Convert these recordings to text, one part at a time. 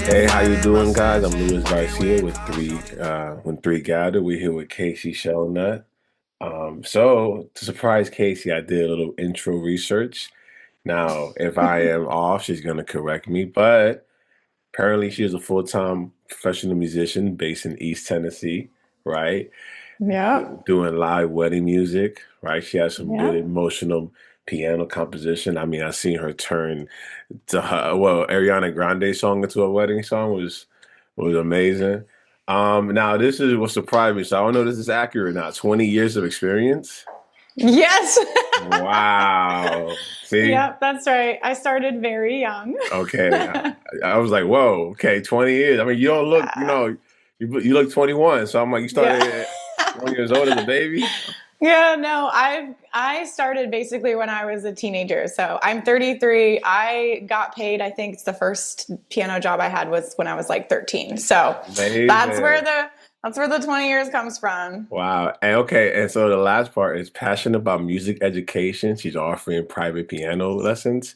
Hey, how you doing, guys? I'm Louis Garcia with When Three Gather. We're here with Kasie Shelnutt. So to surprise Casey, I did a little intro research. Now, if I am off, she's gonna correct me, but apparently she is a full-time professional musician based in East Tennessee, right? Yeah, Doing live wedding music, right? She has some good yeah. emotional piano composition. I mean, I seen her turn Ariana Grande song into a wedding song was amazing. Now this is what surprised me. So I don't know if this is accurate now. 20 years of experience. Yes. Wow. See? Yep, that's right. I started very young. Okay. I was like, whoa, okay, 20 years. I mean, you don't look, you look 21. So I'm like, you Yeah. started at 1 years old as a baby? Yeah, no, I started basically when I was a teenager. So I'm 33. I got paid, I think the first piano job I had was when I was like 13. So that's where Amazing. the 20 years comes from. Wow. And okay, and so the last part is passionate about music education. She's offering private piano lessons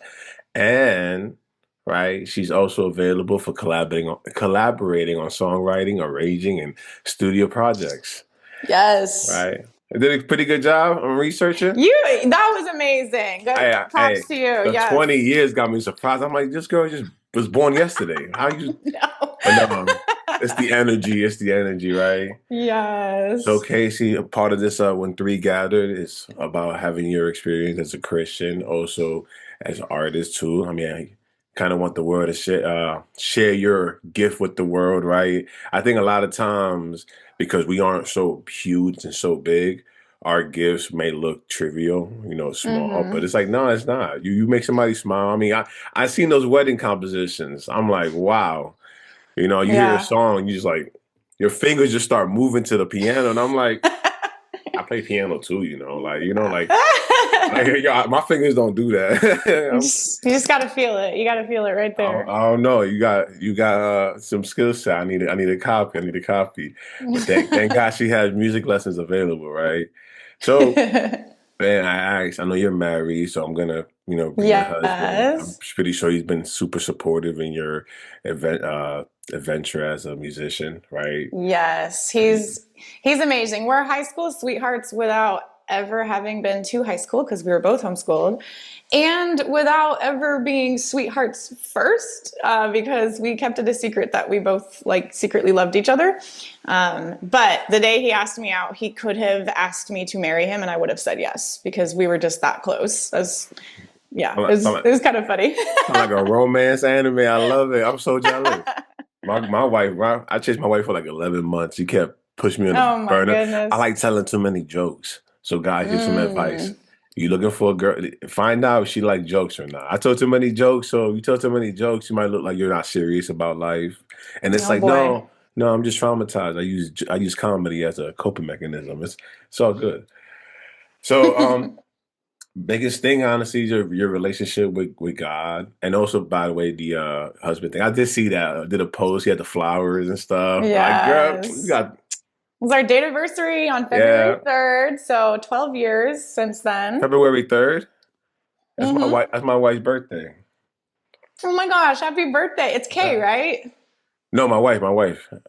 and right, she's also available for collaborating on songwriting, arranging, and studio projects. Yes. Right. I did a pretty good job on researching. You that was amazing. Good Hey, props to you. the Yes. 20 years got me surprised. I'm like, this girl just was born yesterday. How you No. but no, it's the energy, right? So, Yes. Casey, a part of this When Three Gathered is about having your experience as a Christian, also as an artist too. I mean, I kind of want the world to share your gift with the world, right? I think a lot of times because we aren't so huge and so big, our gifts may look trivial, small, but Mm-hmm. it's like, no, it's not. You make somebody smile. I mean, I seen those wedding compositions. I'm like, wow. You hear a Yeah. song, you just like your fingers just start moving to the piano, and I'm like, I play piano too, like yeah, my fingers don't do that. You just got to feel it. You got to feel it right there. I don't know. You got some skill set. I need a copy. I need a copy. But thank God she has music lessons available, right? So man, I know you're married, so I'm gonna, bring your husband. I'm Yes. pretty sure he's been super supportive in your adventure as a musician, right? Yes. He's amazing. We're high school sweethearts without ever having been to high school because we were both homeschooled, and without ever being sweethearts first because we kept it a secret that we both like secretly loved each other. But the day he asked me out, he could have asked me to marry him, and I would have said yes because we were just that close. As yeah, Sound it like, was, sound it like, was kind of funny. sound like a romance anime. I love it. I'm so jealous. My wife, I chased my wife for like 11 months. She kept pushing me on the Oh my burner. I goodness. like telling too many jokes. So guys, here's some advice. Mm. You looking for a girl, find out if she like jokes or not. I told too many jokes, so if you tell too many jokes, you might look like you're not serious about life. And it's Oh like, boy. no, no, I'm just traumatized. I use comedy as a coping mechanism. It's all good. So biggest thing, honestly, is your relationship with God, and also, by the way, the husband thing. I did see that. I did a post. He had the flowers and stuff. Like, girl, you Yes. got It was our date anniversary on February yeah, 3rd, so 12 years since then. February 3rd. That's my Mm-hmm. wife. That's my wife's birthday. Oh my gosh, happy birthday. It's Kay, Yeah. right? No, my wife,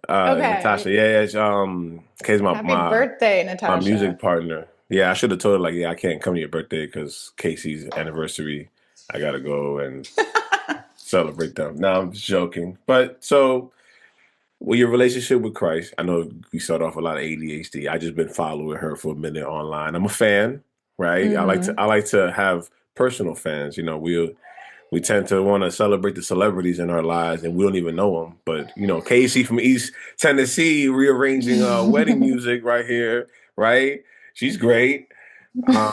Natasha. Okay. Yeah, yeah. Kay's my Happy my birthday, my music Natasha. partner. Yeah, I should have told her like, yeah, I can't come to your birthday because Casey's anniversary. I gotta go and celebrate them. No, I'm just joking. But so. Well, your relationship with Christ, I know we start off a lot of ADHD. I just been following her for a minute online. I'm a fan, right? I like to Mm-hmm. I like to have personal fans. We tend to want to celebrate the celebrities in our lives, and we don't even know them. But Casey from East Tennessee rearranging wedding music right here, right? She's great. Um,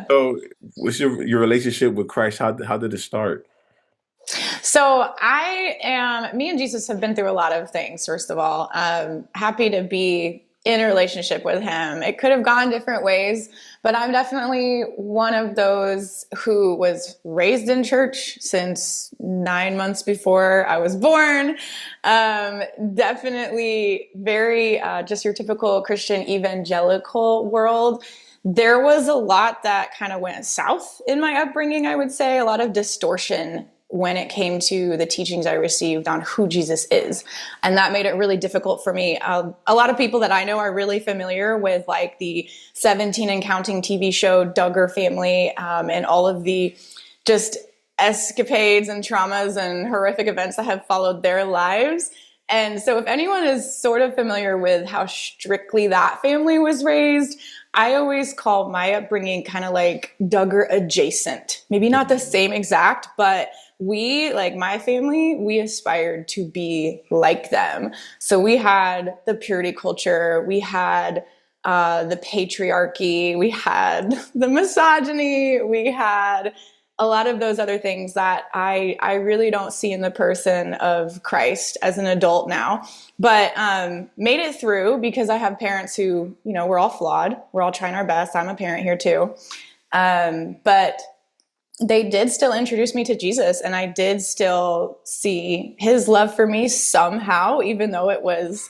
so, what's your relationship with Christ? How did it start? So me and Jesus have been through a lot of things, first of all. Happy to be in a relationship with him. It could have gone different ways, but I'm definitely one of those who was raised in church since 9 months before I was born. Definitely very just your typical Christian evangelical world. There was a lot that kind of went south in my upbringing, I would say, a lot of distortion when it came to the teachings I received on who Jesus is. And that made it really difficult for me. A lot of people that I know are really familiar with like the 17 and Counting TV show Duggar Family, and all of the just escapades and traumas and horrific events that have followed their lives. And so if anyone is sort of familiar with how strictly that family was raised, I always call my upbringing kind of like Duggar adjacent. Maybe not the same exact, but we, like my family, we aspired to be like them. So we had the purity culture, we had the patriarchy, we had the misogyny, we had a lot of those other things that I really don't see in the person of Christ as an adult now, but made it through because I have parents who, you know, we're all flawed. We're all trying our best. I'm a parent here too. But they did still introduce me to Jesus, and I did still see his love for me somehow, even though it was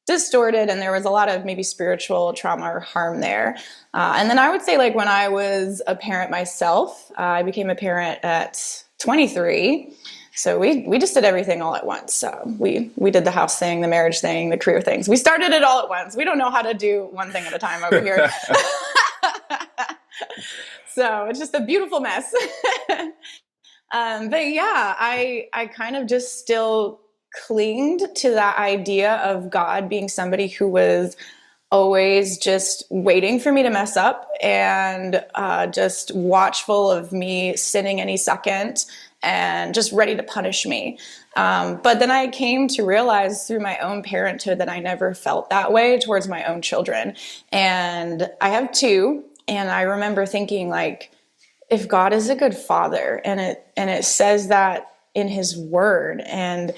distorted and there was a lot of maybe spiritual trauma or harm there. And then I would say, like, when I was a parent myself, I became a parent at 23. So we just did everything all at once. So we did the house thing, the marriage thing, the career things. We started it all at once. We don't know how to do one thing at a time over here. So it's just a beautiful mess. But yeah, I kind of just still clinged to that idea of God being somebody who was always just waiting for me to mess up and just watchful of me sinning any second and just ready to punish me. But then I came to realize through my own parenthood that I never felt that way towards my own children. And I have two, and I remember thinking, like, if God is a good father, and it says that in his word, and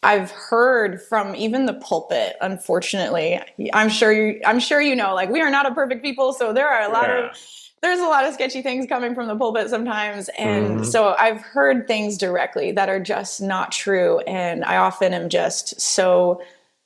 I've heard from even the pulpit, unfortunately, I'm sure you know, like, we are not a perfect people, so there's a lot of sketchy things coming from the pulpit sometimes. And so I've heard things directly that are just not true, and I often am just so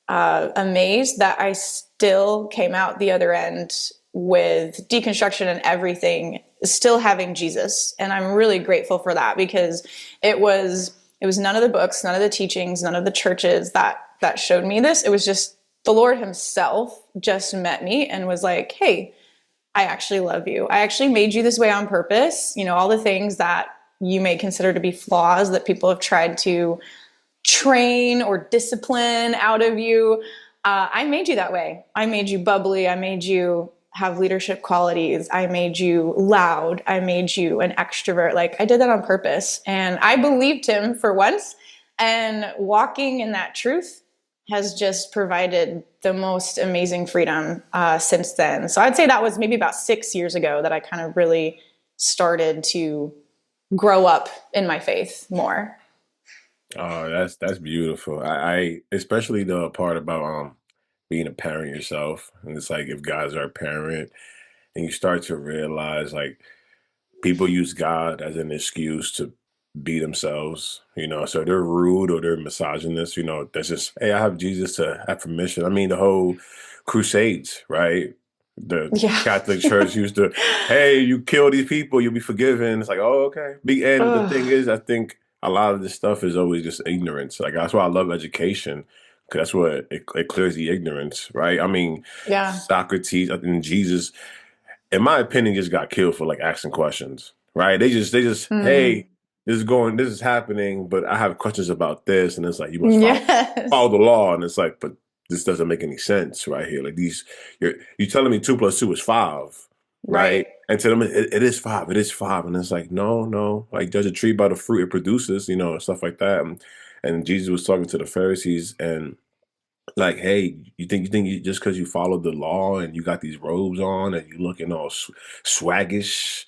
amazed that I still came out the other end with deconstruction and everything, still having Jesus. And I'm really grateful for that, because it was none of the books, none of the teachings, none of the churches that showed me this. It was just the Lord himself just met me and was like, hey, I actually love you. I actually made you this way on purpose. You know, all the things that you may consider to be flaws that people have tried to train or discipline out of you. I made you that way. I made you bubbly. I made you have leadership qualities. I made you loud. I made you an extrovert. Like, I did that on purpose. And I believed him for once. And walking in that truth has just provided the most amazing freedom since then. So I'd say that was maybe about 6 years ago that I kind of really started to grow up in my faith more. Oh, that's beautiful. I especially the part about being a parent yourself. And it's like, if God's our parent, and you start to realize, like, people use God as an excuse to be themselves, you know. So they're rude or they're misogynist, you know. That's just, hey, I have Jesus to have permission. I mean, the whole Crusades, right? The Yeah. Catholic Church used to, hey, you kill these people, you'll be forgiven. It's like, oh, okay. And the thing Ugh. is, I think a lot of this stuff is always just ignorance. Like, that's why I love education, because that's what it clears the ignorance, right? I mean, Yeah. Socrates, I think Jesus, in my opinion, just got killed for like asking questions, right? They just, Mm. hey, this is happening, but I have questions about this, and it's like, you must follow Yes. the law, and it's like, but this doesn't make any sense right here. Like, you're telling me 2 + 2 is 5, right? Right. And to them, it is 5, it is 5, and it's like, no, no, like, judge a tree by the fruit it produces, you know, and stuff like that. And Jesus was talking to the Pharisees, and like, hey, you think just because you followed the law and you got these robes on and you looking all swaggish?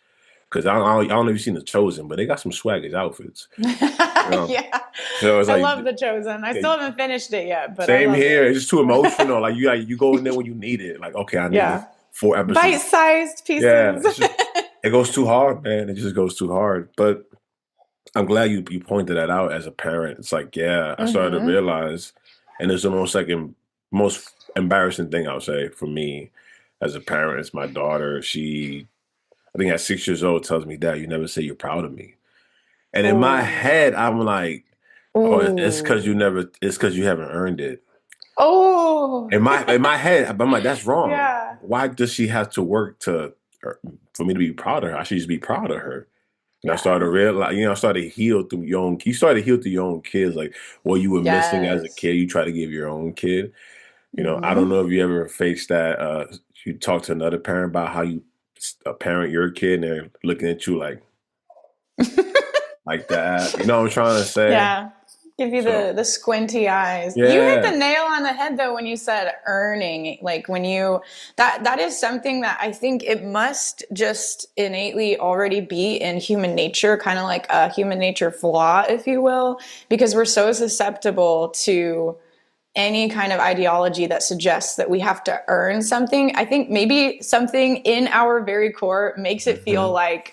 Because I don't know if you've seen The Chosen, but they got some swaggish outfits. You know? Yeah. So it's I like, love The Chosen. I okay, still haven't finished it yet, but I same love here. it. It's just too emotional. Like, you go in there when you need it. Like, okay, I need this Yeah. 4 episodes. Bite-sized Yeah, pieces. it goes too hard, man. It just goes too hard. But I'm glad you pointed that out as a parent. It's like, yeah, I started to Hmm. realize, and it's the most embarrassing thing, I'll say, for me as a parent. Is my daughter. She, I think, at 6 years old, tells me, "Dad, you never say you're proud of me." And in my Oh. head, I'm like, oh, it's because Ooh. it's because you haven't earned it. Oh. In my head, I'm like, that's wrong. Yeah. Why does she have to work to for me to be proud of her? I should just be proud of her. And I started Yeah. to realize, I started to heal through you started to heal through your own kids, like what you were missing as a Yes. kid, you try to give your own kid. I don't Hmm. know if you ever faced that. You talk to another parent about how you parent your kid and they're looking at you like that. You know what I'm trying to say? Yeah. Give you So, the squinty eyes. You hit yeah. the nail on the head though when you said earning. Like when you that is something that I think it must just innately already be in human nature, kind of like a human nature flaw, if you will, because we're so susceptible to any kind of ideology that suggests that we have to earn something. I think maybe something in our very core makes it feel Hmm. like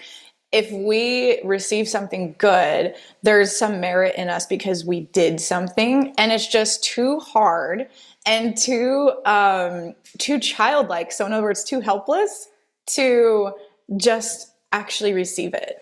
if we receive something good, there's some merit in us because we did something, and it's just too hard and too childlike. So in other words, too helpless to just actually receive it.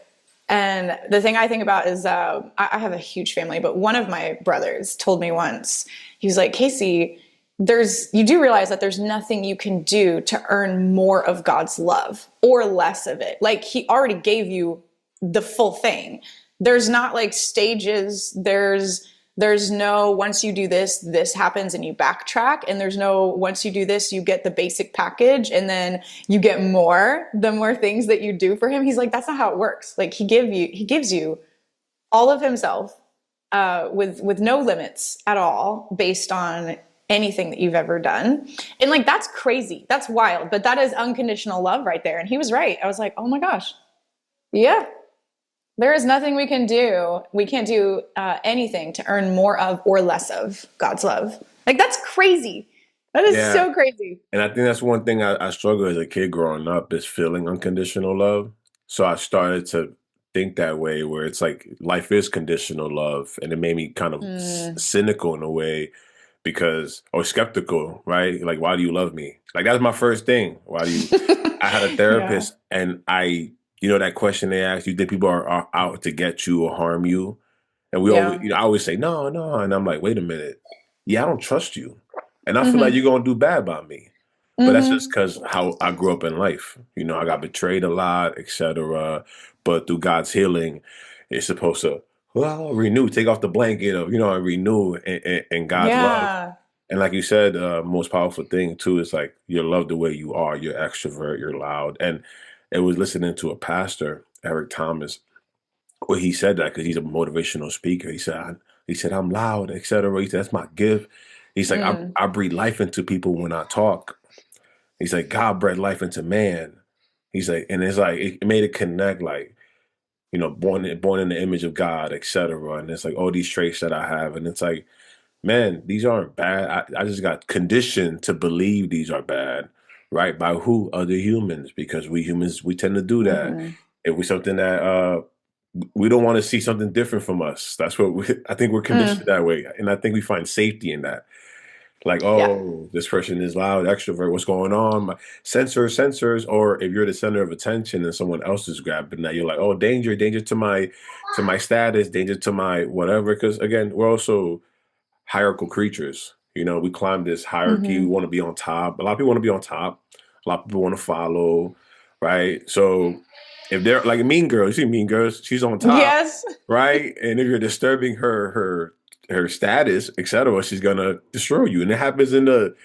And the thing I think about is I have a huge family, but one of my brothers told me once, he was like, Kasie, you do realize that there's nothing you can do to earn more of God's love or less of it. Like he already gave you the full thing. There's not like stages. There's no once you do this, this happens and you backtrack. And there's no once you do this, you get the basic package and then you get more the more things that you do for him. He's like, that's not how it works. Like he gives you all of himself with no limits at all based on anything that you've ever done. And like that's crazy. That's wild. But that is unconditional love right there. And he was right. I was like, oh my gosh. Yeah, there is nothing we can do. We can't do anything to earn more of or less of God's love. Like, that's crazy. That is Yeah. so crazy. And I think that's one thing I struggle as a kid growing up is feeling unconditional love. So I started to think that way where it's like life is conditional love. And it made me kind of Mm, cynical in a way because, or skeptical, right? Like, why do you love me? Like, that's my first thing. I had a yeah. therapist and that question they ask, you think people are out to get you or harm you? And we always, Yeah. I always say, no, no. And I'm like, wait a minute. Yeah, I don't trust you. And I feel like Mm-hmm. you're going to do bad by me. But that's just Mm-hmm. because how I grew up in life. I got betrayed a lot, etc. But through God's healing, it's supposed to, well, renew, take off the blanket of, and renew in God's love. Yeah. And like you said, most powerful thing too is like you're loved the way you are. You're extrovert, you're loud. And it was listening to a pastor, Eric Thomas, where he said that because he's a motivational speaker. He said, I'm loud, etc. He said, that's my gift. He's like, Mm. I breathe life into people when I talk. He's like, God bred life into man. He's like, and it's like it made it connect, like, born in the image of God, etc. And it's like all these traits that I have. And it's like, man, these aren't bad. I just got conditioned to believe these are bad, right? By who? Other humans, because we humans, we tend to do that. Mm-hmm. If we something that we don't want to see something different from us. That's what I think we're Mm. conditioned that way. And I think we find safety in that. Like, Yeah. oh, this person is loud, extrovert. What's going on? Sensors. Or if you're the center of attention and someone else is grabbing that, you're like, oh, danger to my status, danger to my whatever. Because again, we're also hierarchical creatures. We climb this hierarchy. We Mm-hmm. want to be on top. A lot of people want to be on top. A lot of people want to follow, right? So if they're like Mean Girl, you see Mean Girls, she's on top, Yes. right? And if you're disturbing her status, etc., she's gonna destroy you. And it happens in the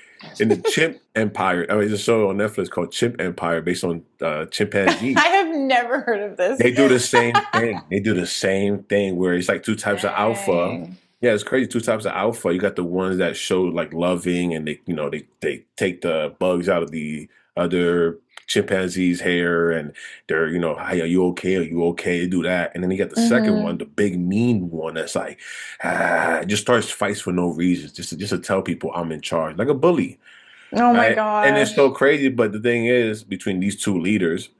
chimp empire. I mean, there's a show on Netflix called Chimp Empire based on chimpanzees. I have never heard of this. They do the same thing. They do the same thing where it's like two types of alpha. Dang. Yeah, it's crazy. Two types of alpha. You got the ones that show like loving and they take the bugs out of the other chimpanzee's hair and they're, hey, are you okay? Are you okay? They do that. And then you got the second Mm-hmm. one, the big mean one that's like, just starts fights for no reason, just to tell people I'm in charge, like a bully. Oh my Right. And it's gosh. so crazy. But the thing is, between these two leaders,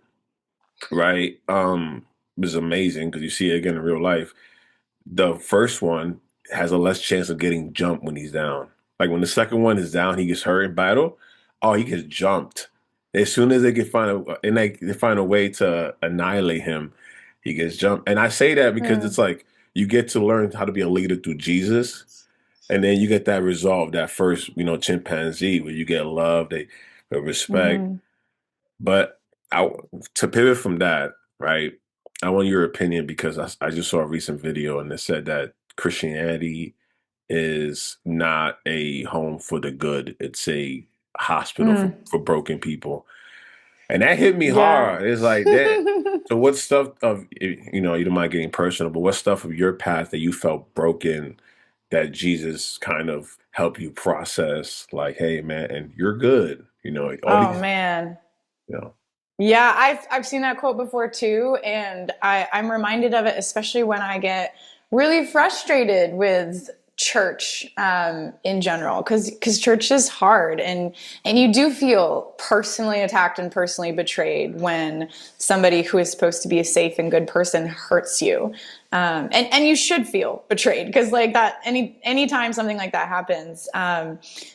right? Is amazing because you see it again in real life. The first one has a less chance of getting jumped when he's down. Like when the second one is down, he gets hurt in battle. Oh, he gets jumped. As soon as they can find a and they find a way to annihilate him, he gets jumped. And I say that because Mm, it's like you get to learn how to be a leader through Jesus, and then you get that resolve, that first, chimpanzee, where you get love, they respect. hmm. But I, to pivot from that, right? I want your opinion because I just saw a recent video and it said that Christianity is not a home for the good. It's a hospital Mm, for broken people. And that hit me yeah. hard. It's like that. So what stuff of, you don't mind getting personal, but what stuff of your path that you felt broken that Jesus kind of helped you process like, hey man, and you're good. All Oh these, man. you know. Yeah, I've seen that quote before too, and I'm reminded of it, especially when I get really frustrated with church in general, because church is hard, and you do feel personally attacked and personally betrayed when somebody who is supposed to be a safe and good person hurts you, and you should feel betrayed because like that anytime something like that happens,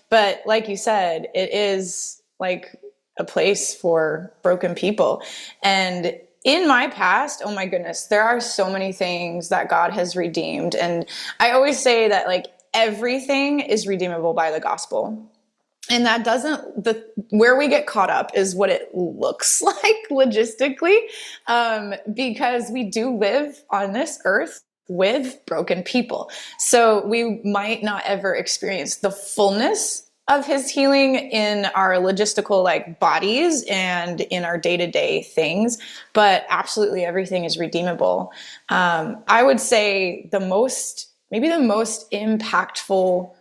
but like you said, it is like a place for broken people. And in my past, oh my goodness, there are so many things that God has redeemed. And I always say that like everything is redeemable by the gospel. And that doesn't, the where we get caught up is what it looks like logistically, because we do live on this earth with broken people. So we might not ever experience the fullness of his healing in our logistical like bodies and in our day-to-day things, but absolutely everything is redeemable. I would say maybe the most impactful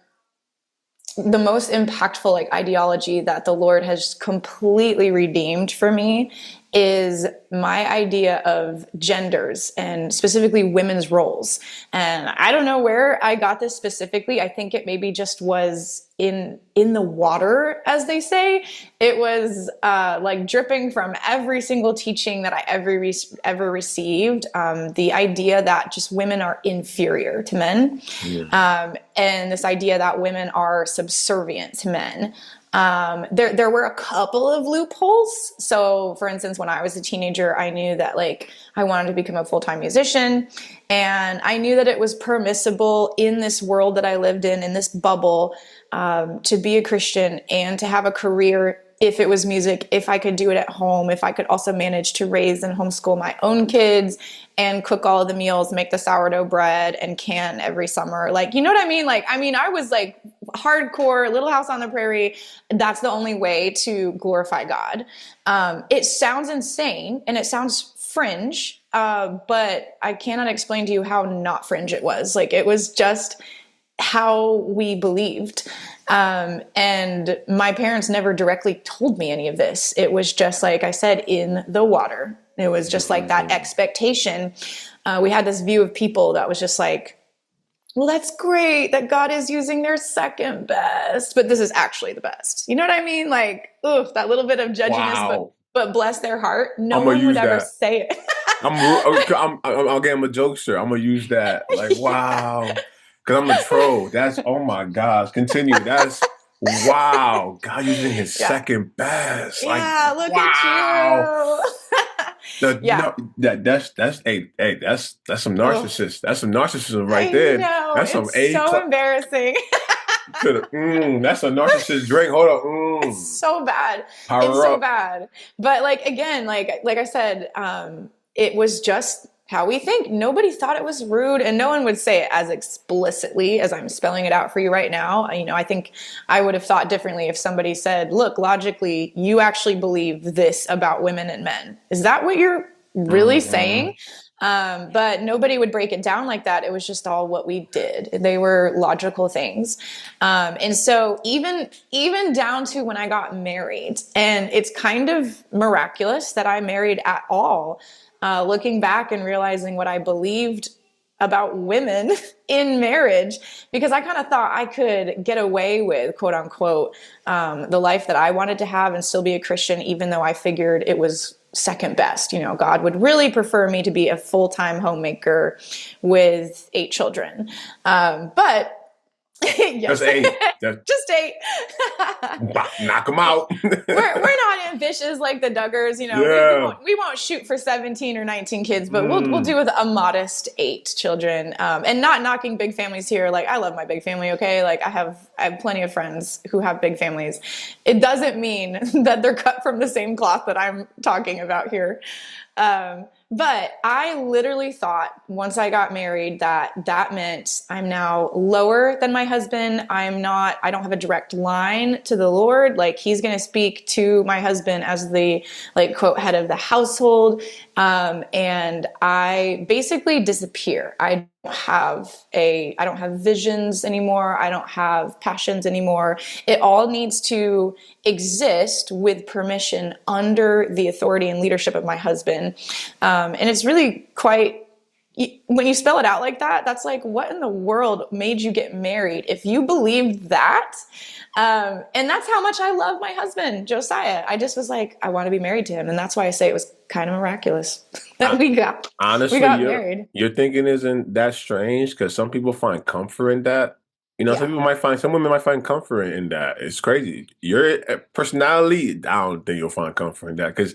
like ideology that the Lord has completely redeemed for me is my idea of genders and specifically women's roles. And I don't know where I got this specifically. I think it maybe just was in the water, as they say. It was like dripping from every single teaching that I ever received. The idea that just women are inferior to men, Mm. and this idea that women are subservient to men. There were a couple of loopholes. So, for instance, when I was a teenager, I knew that like I wanted to become a full-time musician, and I knew that it was permissible in this world that I lived in this bubble, to be a Christian and to have a career if it was music, if I could do it at home, if I could also manage to raise and homeschool my own kids and cook all of the meals, make the sourdough bread and can every summer. Like, you know what I mean? Like, I mean, I was like hardcore Little House on the Prairie. That's the only way to glorify God. It sounds insane and it sounds fringe, but I cannot explain to you how not fringe it was. Like, it was just how we believed. And my parents never directly told me any of this. It was just, like I said, in the water. It was just like that Mm. expectation. We had this view of people that was just like, well, that's great that God is using their second best, but this is actually the best. You know what I mean? Like, ugh, that little bit of judginess, Wow. but bless their heart. No I'm gonna one would use ever that. say it. Again, I'm a jokester. I'm gonna use that. Like, wow. Because I'm a troll. That's, oh my gosh. Continue. That's, wow. God using his Yeah. second best. Like, Yeah, look at wow. you. Yeah. No, that's hey, that's some Oh, narcissist. That's some narcissism right I there. know. That's some It's A so class embarrassing. to the that's a narcissist drink. Hold on. It's so bad. It's Power so up. bad. But like again, like I said, it was just how we think. Nobody thought it was rude, and no one would say it as explicitly as I'm spelling it out for you right now. You know, I think I would have thought differently if somebody said, "Look, logically, you actually believe this about women and men. Is that what you're really saying?" Mhm. But nobody would break it down like that. It was just all what we did. They were logical things. And so even down to when I got married, and it's kind of miraculous that I married at all, looking back and realizing what I believed about women in marriage, because I kind of thought I could get away with, quote unquote, the life that I wanted to have and still be a Christian, even though I figured it was second best. You know, God would really prefer me to be a full-time homemaker with 8 children. But Just Yes. eight. Just Just 8. knock them out. We're not ambitious like the Duggars, you know. Yeah. We won't shoot for 17 or 19 kids, but we'll do Mm. with a modest 8 children. And not knocking big families here. Like I love my big family, okay? Like I have plenty of friends who have big families. It doesn't mean that they're cut from the same cloth that I'm talking about here. But I literally thought once I got married that that meant I'm now lower than my husband. I don't have a direct line to the Lord. Like he's going to speak to my husband as the like quote head of the household. And I basically disappear. I don't have visions anymore. I don't have passions anymore. It all needs to exist with permission under the authority and leadership of my husband. And it's really quite, when you spell it out like that, that's like, what in the world made you get married? If you believed that, and that's how much I love my husband, Josiah. I just was like, I want to be married to him. And that's why I say it was kind of miraculous that I, we honestly, got married. your thinking isn't that strange because some people find comfort in that. You know, Yeah. some women might find comfort in that. It's crazy. Your personality, I don't think you'll find comfort in that because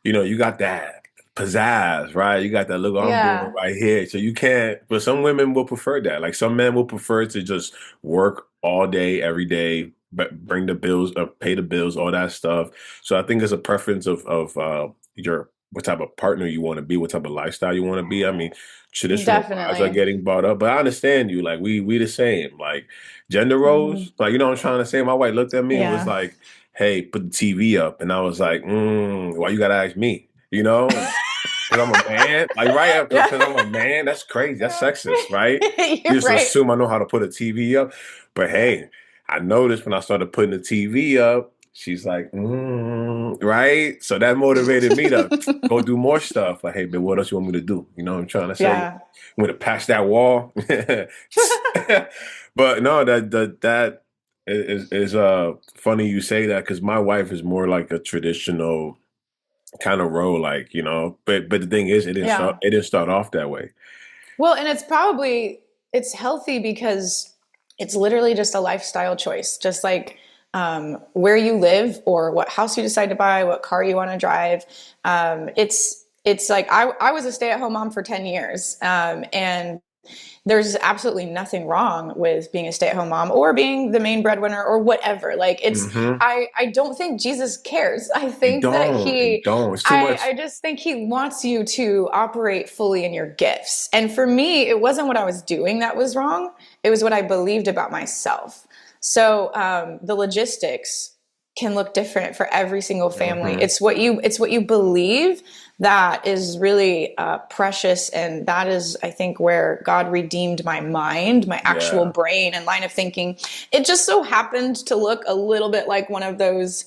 you know, you got that pizzazz, right? You got that look, I'm doing Yeah. right here. So you can't, but some women will prefer that. Like some men will prefer to just work all day, every day, but bring the bills, pay the bills, all that stuff. So I think it's a preference of your what type of partner you want to be, what type of lifestyle you want to be. I mean, traditional lies are Definitely. getting brought up, but I understand you. Like we the same. Like gender Mhm. roles, like you know what I'm trying to say. My wife looked at me and was Yeah. like, "Hey, put the TV up," and I was like, "Why you gotta ask me?" You know, because I'm a man. Like, right? Yeah. Because I'm a man. That's crazy. That's sexist, right? You You're just right. assume I know how to put a TV up. But hey, I noticed when I started putting the TV up, she's like, right? So that motivated me to go do more stuff. Like, hey, but what else you want me to do? You know what I'm trying to say? You Yeah. want to patch that wall? But no, that is funny you say that because my wife is more like a traditional kind of role, like you know. But the thing is, Yeah. it didn't start off that way. Well, and it's healthy because it's literally just a lifestyle choice, just like where you live or what house you decide to buy, what car you want to drive. It's like I was a stay-at-home mom for 10 years, and there's absolutely nothing wrong with being a stay-at-home mom or being the main breadwinner or whatever. Like it's Hmm. I don't think Jesus cares. I It think that don't. It he don't. It's too much. I just think he wants you to operate fully in your gifts. And for me, it wasn't what I was doing that was wrong. It was what I believed about myself. So the logistics can look different for every single family. Hmm. It's what you believe that is really precious, and that is, I think, where God redeemed my mind, my actual Yeah. brain and line of thinking. It just so happened to look a little bit like one of those,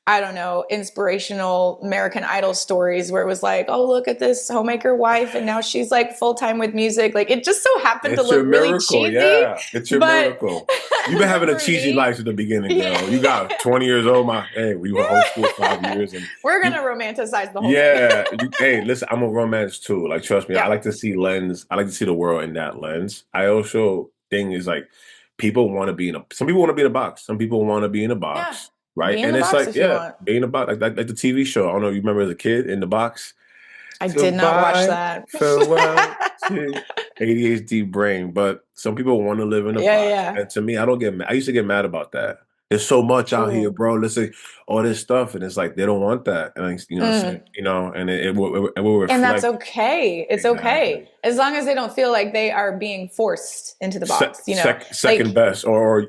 I don't know, inspirational American Idol stories where it was like, oh, look at this homemaker wife, and now she's like full time with music. Like it just so happened to It's your look really miracle. cheesy, Yeah. It's your but miracle. You've been having a for cheesy me, life since the beginning, yeah. girl. You got 20 years old. Hey, we were homeschooled 5 years, and We're you gonna romanticize the whole thing. yeah, hey, listen, I'm a romance too. Like, trust me, I Yeah. like to see lens. I like to see the world in that lens. I also think is like people want to be in a. Some people want to be in a box. Some people want to be in a Yeah. box, right? Be in And the it's box like, if you yeah, want. be in a box, like the TV show. I don't know. You remember as a kid in the box? I did not watch Goodbye, that. farewell to ADHD brain. But some people want to live in a Yeah, box, yeah. and to me, I don't get. I used to get mad about that. There's so much out here, Ooh. bro. Listen, all this stuff, and it's like they don't want that, and you know, Mm. and it will And that's reflect okay. It's exactly. okay. As long as they don't feel like they are being forced into the box, you know? Second Like, best, or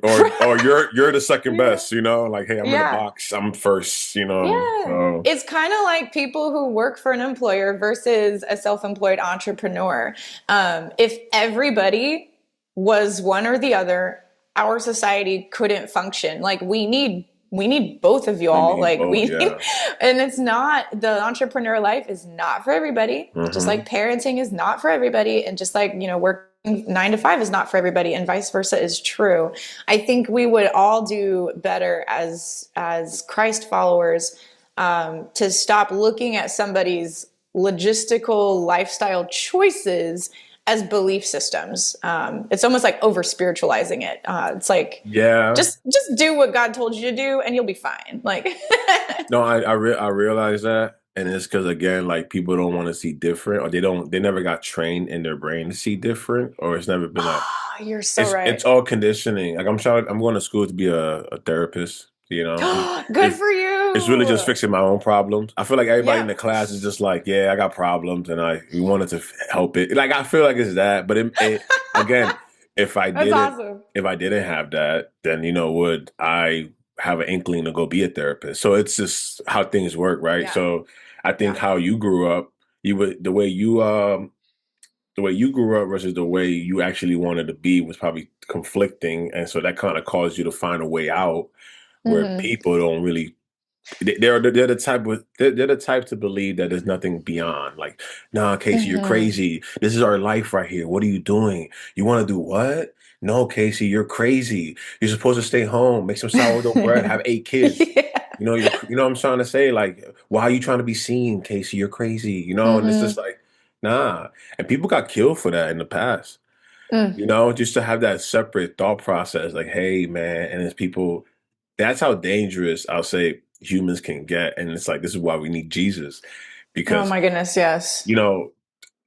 you're the second yeah. best. You know, like hey, I'm in the Yeah. box. I'm first. You know, Yeah. so It's kind of like people who work for an employer versus a self employed entrepreneur. If everybody was one or the other, our society couldn't function. Like, we need both of we y'all. need Like, both. we need, Yeah. and it's not, the entrepreneur life is not for everybody. Just Hmm. like parenting is not for everybody. And just like, you know, working 9 to 5 is not for everybody, and vice versa is true. I think we would all do better as Christ followers, to stop looking at somebody's logistical lifestyle choices as belief systems. It's almost like over spiritualizing it. It's like Yeah. just do what God told you to do, and you'll be fine. Like, No, I realize that, and it's because again, like people don't want to see different, or they never got trained in their brain to see different, or it's never been like oh, you're so it's right. all conditioning. Like I'm going to school to be a therapist. You know, Good it's for it's really just you. fixing my own problems. I feel like everybody in Yep. the class is just like, yeah, I got problems, and we wanted to help it. Like I feel like it's that, but again, if I That's didn't awesome. if I didn't have that, then would I have an inkling to go be a therapist? So it's just how things work, right? Yeah. So I think Yeah. how you grew up, you would the way you grew up versus the way you actually wanted to be was probably conflicting, and so that kind of caused you to find a way out where Hmm. people don't really they're the type they're the type to believe that there's nothing beyond. Like, nah, Casey, you're Hmm. crazy. This is our life right here. What are you doing? You want to do what? No, Casey, you're crazy. You're supposed to stay home, make some sourdough bread, have 8 kids. Yeah. You know what I'm trying to say? Like, why are you trying to be seen, Casey? You're crazy. And it's just Hmm. like, nah. And people got killed for that in the past. Mm. Just to have that separate thought process, like, hey, man, and it's people that's how dangerous I'll say humans can get. And it's like, this is why we need Jesus. Oh Because, my goodness, yes. you know,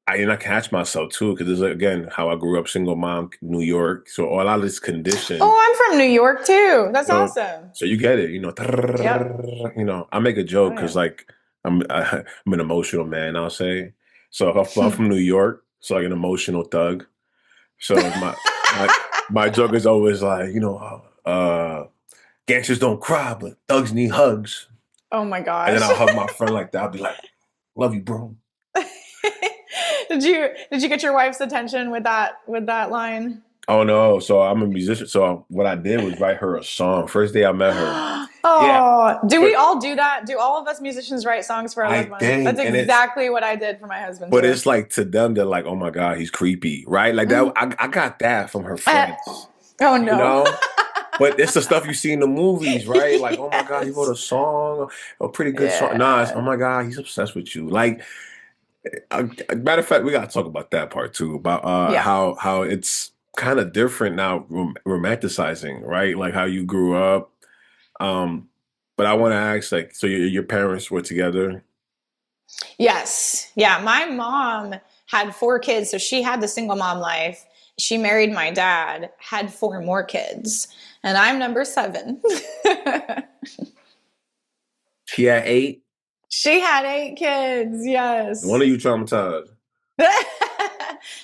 I catch myself too, because it's again how I grew up, single mom, New York. So a lot of this condition. Oh, I'm from New York too. That's So awesome. so you get it, Yep. I make a Oh joke yeah. because like I'm an emotional man, I'll say. So if I'm from New York, so like an emotional thug. So my my joke is always like, gangsters don't cry, but thugs need hugs. Oh my And then gosh. I'll hug my friend like that. I'll be like, love you, bro. Did you get your wife's attention with that line? Oh no. So I'm a musician. So what I did was write her a song. First day I met her. Yeah. Oh, do we But all do that? Do all of us musicians write songs for our loved I ones? That's think, exactly what I did for my husband but too. it's like to them, they're like, oh my God, he's creepy. Right? Like that. Mm. I got that from her Eh. friends, Oh you no. know? But it's the stuff you see in the movies, right? Like, oh my God, he wrote Yes. a song, a pretty good song. Nah, it's, Yeah. oh my God, he's obsessed with you. Like, matter of fact, we gotta talk about that part too, about Yeah. how it's kind of different now, romanticizing, right? Like how you grew up. Um, but I want to ask, like, so your parents were together? Yes. Yeah. My mom had 4 kids, so she had the single mom life. She married my dad, had 4 more kids, and I'm number 7. She had 8. She had 8 kids. One Yes. of you traumatized.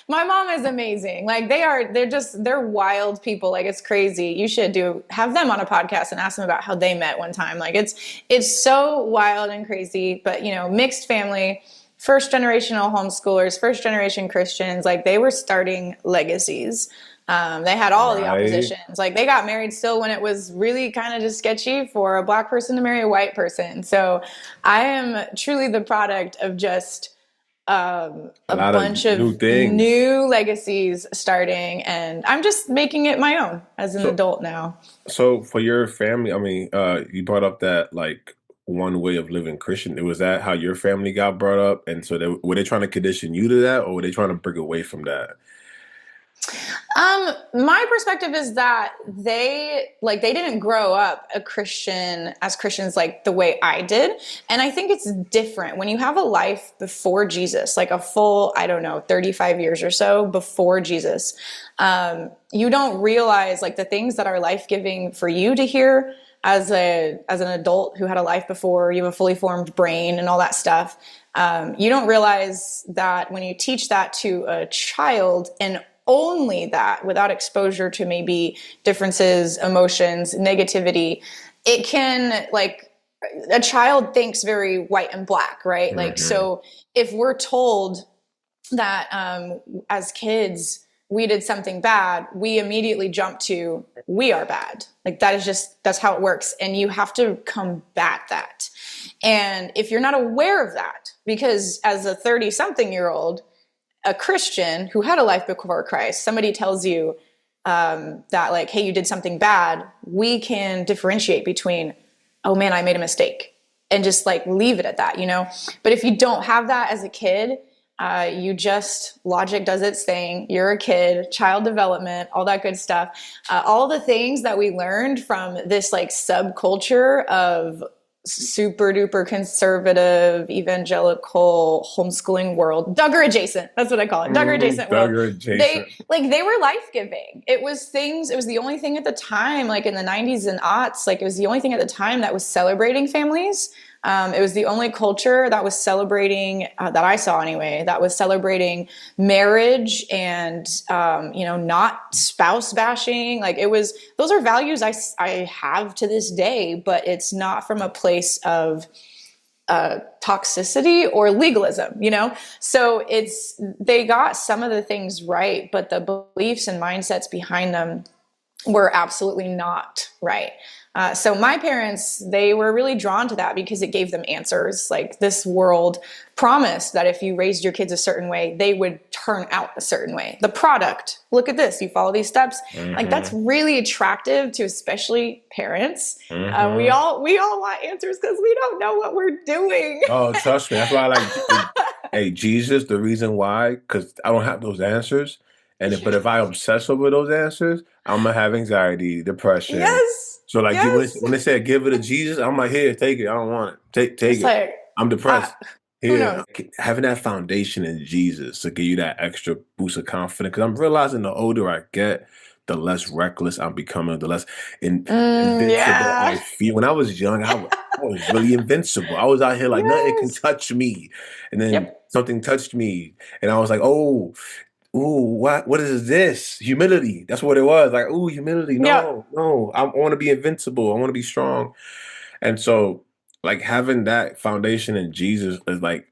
My mom is amazing. Like they're wild people. Like it's crazy. You should have them on a podcast and ask them about how they met one time. Like it's so wild and crazy, but mixed family, first generational homeschoolers, first generation Christians, like they were starting legacies. They had all the Right. oppositions. Like they got married still when it was really kind of just sketchy for a black person to marry a white person. So I am truly the product of just A a lot of bunch new of things. new legacies starting, and I'm just making it my own as an So adult now. so for your family, I mean, you brought up that like one way of living Christian. Was that how your family got brought up? And so were they trying to condition you to that, or were they trying to break away from that? My perspective is that they didn't grow up as Christians like the way I did. And I think it's different when you have a life before Jesus, like a full, I don't know, 35 years or so before Jesus. You don't realize like the things that are life-giving for you to hear as an adult who had a life before, you have a fully formed brain and all that stuff. You don't realize that when you teach that to a child, and only that, without exposure to maybe differences, emotions, negativity, it can like a child thinks very white and black, right? Like, Hmm. so if we're told that as kids we did something bad, we immediately jump to we are bad. Like that's how it works, and you have to combat that. And if you're not aware of that, because as a 30 something year old, a Christian who had a life before Christ, somebody tells you that like, hey, you did something bad, we can differentiate between, oh man, I made a mistake, and just like leave it at that. But if you don't have that as a kid, You just, logic does its thing. You're a kid, child development, all that good stuff. All the things that we learned from this like subculture of super duper conservative evangelical homeschooling world, Duggar adjacent, that's what I call it, Duggar adjacent world. Duggar they adjacent. they were life-giving. It was things, it was the only thing at the time, like in the 90s and aughts, like it was the only thing at the time that was celebrating families. It was the only culture that was celebrating, that I saw anyway, that was celebrating marriage and, not spouse bashing. Like it was, those are values I have to this day, but it's not from a place of toxicity or legalism, So they got some of the things right, but the beliefs and mindsets behind them were absolutely not right. So my parents, they were really drawn to that because it gave them answers. Like this world promised that if you raised your kids a certain way, they would turn out a certain way. The product, look at this, you follow these steps. Like that's Mm-hmm. really attractive to especially parents. We Mm-hmm. all we all want answers because we don't know what we're doing. Oh, trust me. That's why I like, hey, Jesus, the reason why, because I don't have those answers. But if I obsess over those answers, I'm gonna have anxiety, depression. Yes, So like yes. when they said give it to Jesus, I'm like, here, take it. I don't want it. Take It's it. like, I'm uh, depressed. who knows? Here, having that foundation in Jesus to give you that extra boost of confidence. Because I'm realizing the older I get, the less reckless I'm becoming, the less invincible Yeah. I feel. When I was young, I was really invincible. I was out here like nothing can Yes. touch me. And then Yep. something touched me. And I was like, oh, ooh, what is this? Humility. That's what it was. Like, ooh, humility. Yep. No, no. I want to be invincible. I want to be strong. And so like having that foundation in Jesus is like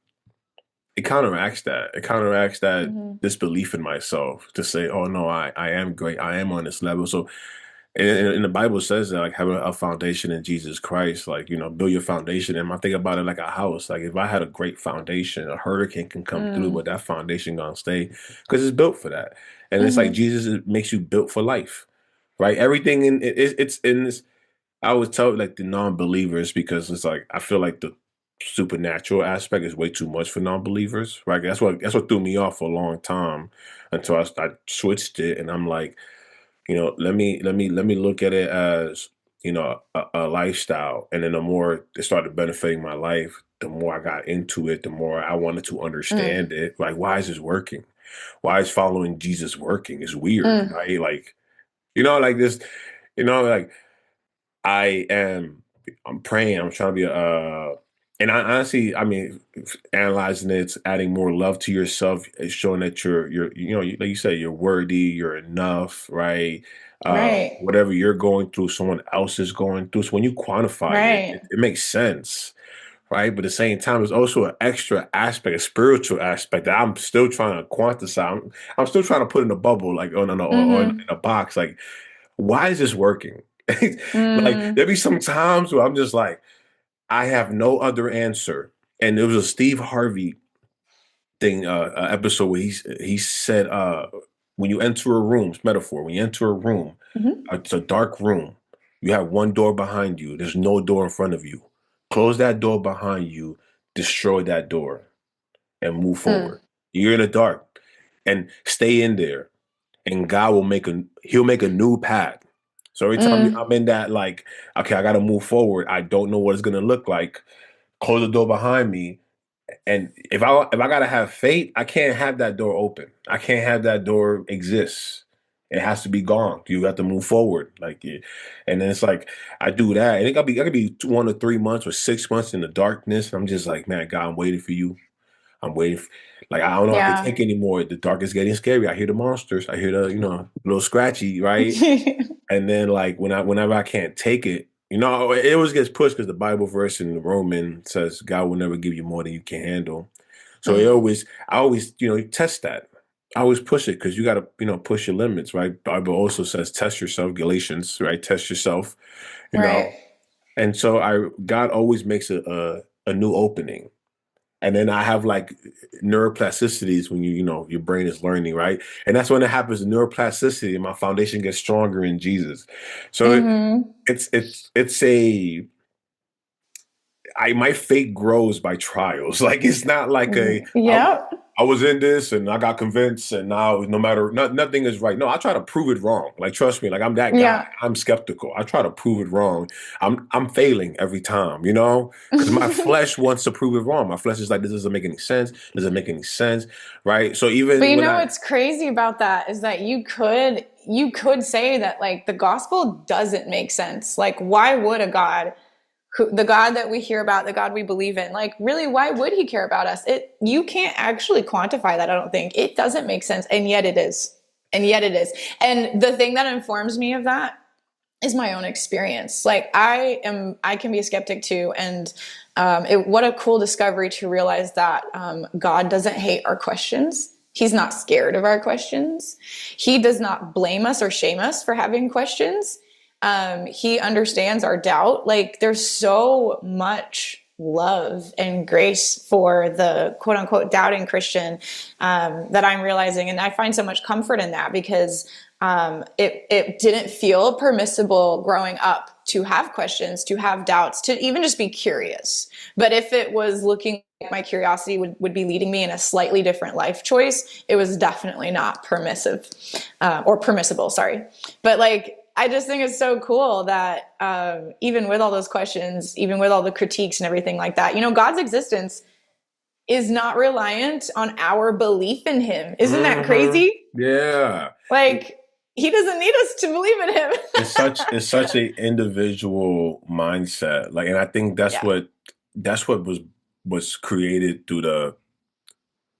it counteracts that. It counteracts that Mhm. disbelief in myself to say, oh no, I am great. I am on this level. So and the Bible says that like having a foundation in Jesus Christ, like build your foundation. And I think about it like a house. Like if I had a great foundation, a hurricane can come through, Mm. but that foundation gonna stay because it's built for that. And it's like Mhm. Jesus makes you built for life, right? Everything it's in this. I always tell like the non-believers because it's like I feel like the supernatural aspect is way too much for non-believers, right? That's what threw me off for a long time until I switched it, and I'm like let me look at it as a lifestyle, and then the more it started benefiting my life, the more I got into it, the more I wanted to Mm. understand it. Like, why is this working? Why is following Jesus working? It's weird, Mm. right? Like, like this, like I'm praying, I'm trying to be and I honestly, I mean, analyzing it, it's adding more love to yourself. It's showing that like you said, you're worthy, you're enough, right? Right. Whatever you're going through, someone else is going through. So when you quantify it, Right. it makes sense, right? But at the same time, there's also an extra aspect, a spiritual aspect that I'm still trying to quantify. I'm still trying to put in a bubble, like or in Mhm. a box, like why is this working? Like Mm. there be some times where I'm just like, I have no other answer. And there was a Steve Harvey thing, episode where he said, when you enter a room, it's metaphor. When you enter a room, Mhm. it's a dark room. You have one door behind you. There's no door in front of you. Close that door behind you. Destroy that door and move Mm. forward. You're in the dark and stay in there and God will he'll make a new path. So every time Mm. I'm in that, like, okay, I got to move forward. I don't know what it's going to look like. Close the door behind me. And if I got to have faith, I can't have that door open. I can't have that door exist. It has to be gone. You got to move forward. And then it's like, I do that. And I could be 1 to 3 months or 6 months in the darkness. I'm just like, man, God, I'm waiting for you. I'm waiting. Like I don't know if I can Yeah. take anymore. The dark is getting scary. I hear the monsters. I hear the little scratchy, right? And then like whenever I can't take it, it always gets pushed because the Bible verse in Roman says God will never give you more than you can handle. So Mm. I always test that. I always push it because you got to push your limits, right? Bible also says test yourself, Galatians, right? Test yourself, you Right. know. And so God always makes a new opening. And then I have like neuroplasticities when your brain is learning, right? And that's when it happens, neuroplasticity, and my foundation gets stronger in Jesus. So Mhm. it's a my faith grows by trials. Like it's not like Yep. I was in this and I got convinced and now no matter nothing is right. No, I try to prove it wrong. Like trust me, like I'm that guy. Yeah. I'm skeptical. I try to prove it wrong. I'm failing every time, you know? Because my flesh wants to prove it wrong. My flesh is like, this doesn't make any sense. Doesn't make any sense. Right. So But even you when know I what's crazy about that is that you could say that like the gospel doesn't make sense. Like why would a God the God that we hear about, the God we believe in, like really why would he care about us? You can't actually quantify that, I don't think. It doesn't make sense and yet it is. And yet it is. And the thing that informs me of that is my own experience. Like I can be a skeptic too, and what a cool discovery to realize that God doesn't hate our questions. He's not scared of our questions. He does not blame us or shame us for having questions. He understands our doubt. Like there's so much love and grace for the quote unquote doubting Christian that I'm realizing. And I find so much comfort in that because it didn't feel permissible growing up to have questions, to have doubts, to even just be curious. But if it was looking like my curiosity would be leading me in a slightly different life choice, it was definitely not permissive or permissible, sorry. But like, I just think it's so cool that even with all those questions, even with all the critiques and everything like that, you know, God's existence is not reliant on our belief in him. Isn't that Mhm. crazy? Yeah. Like, he doesn't need us to believe in him. It's such a individual mindset. Like, and I think Yeah. that's what was created through the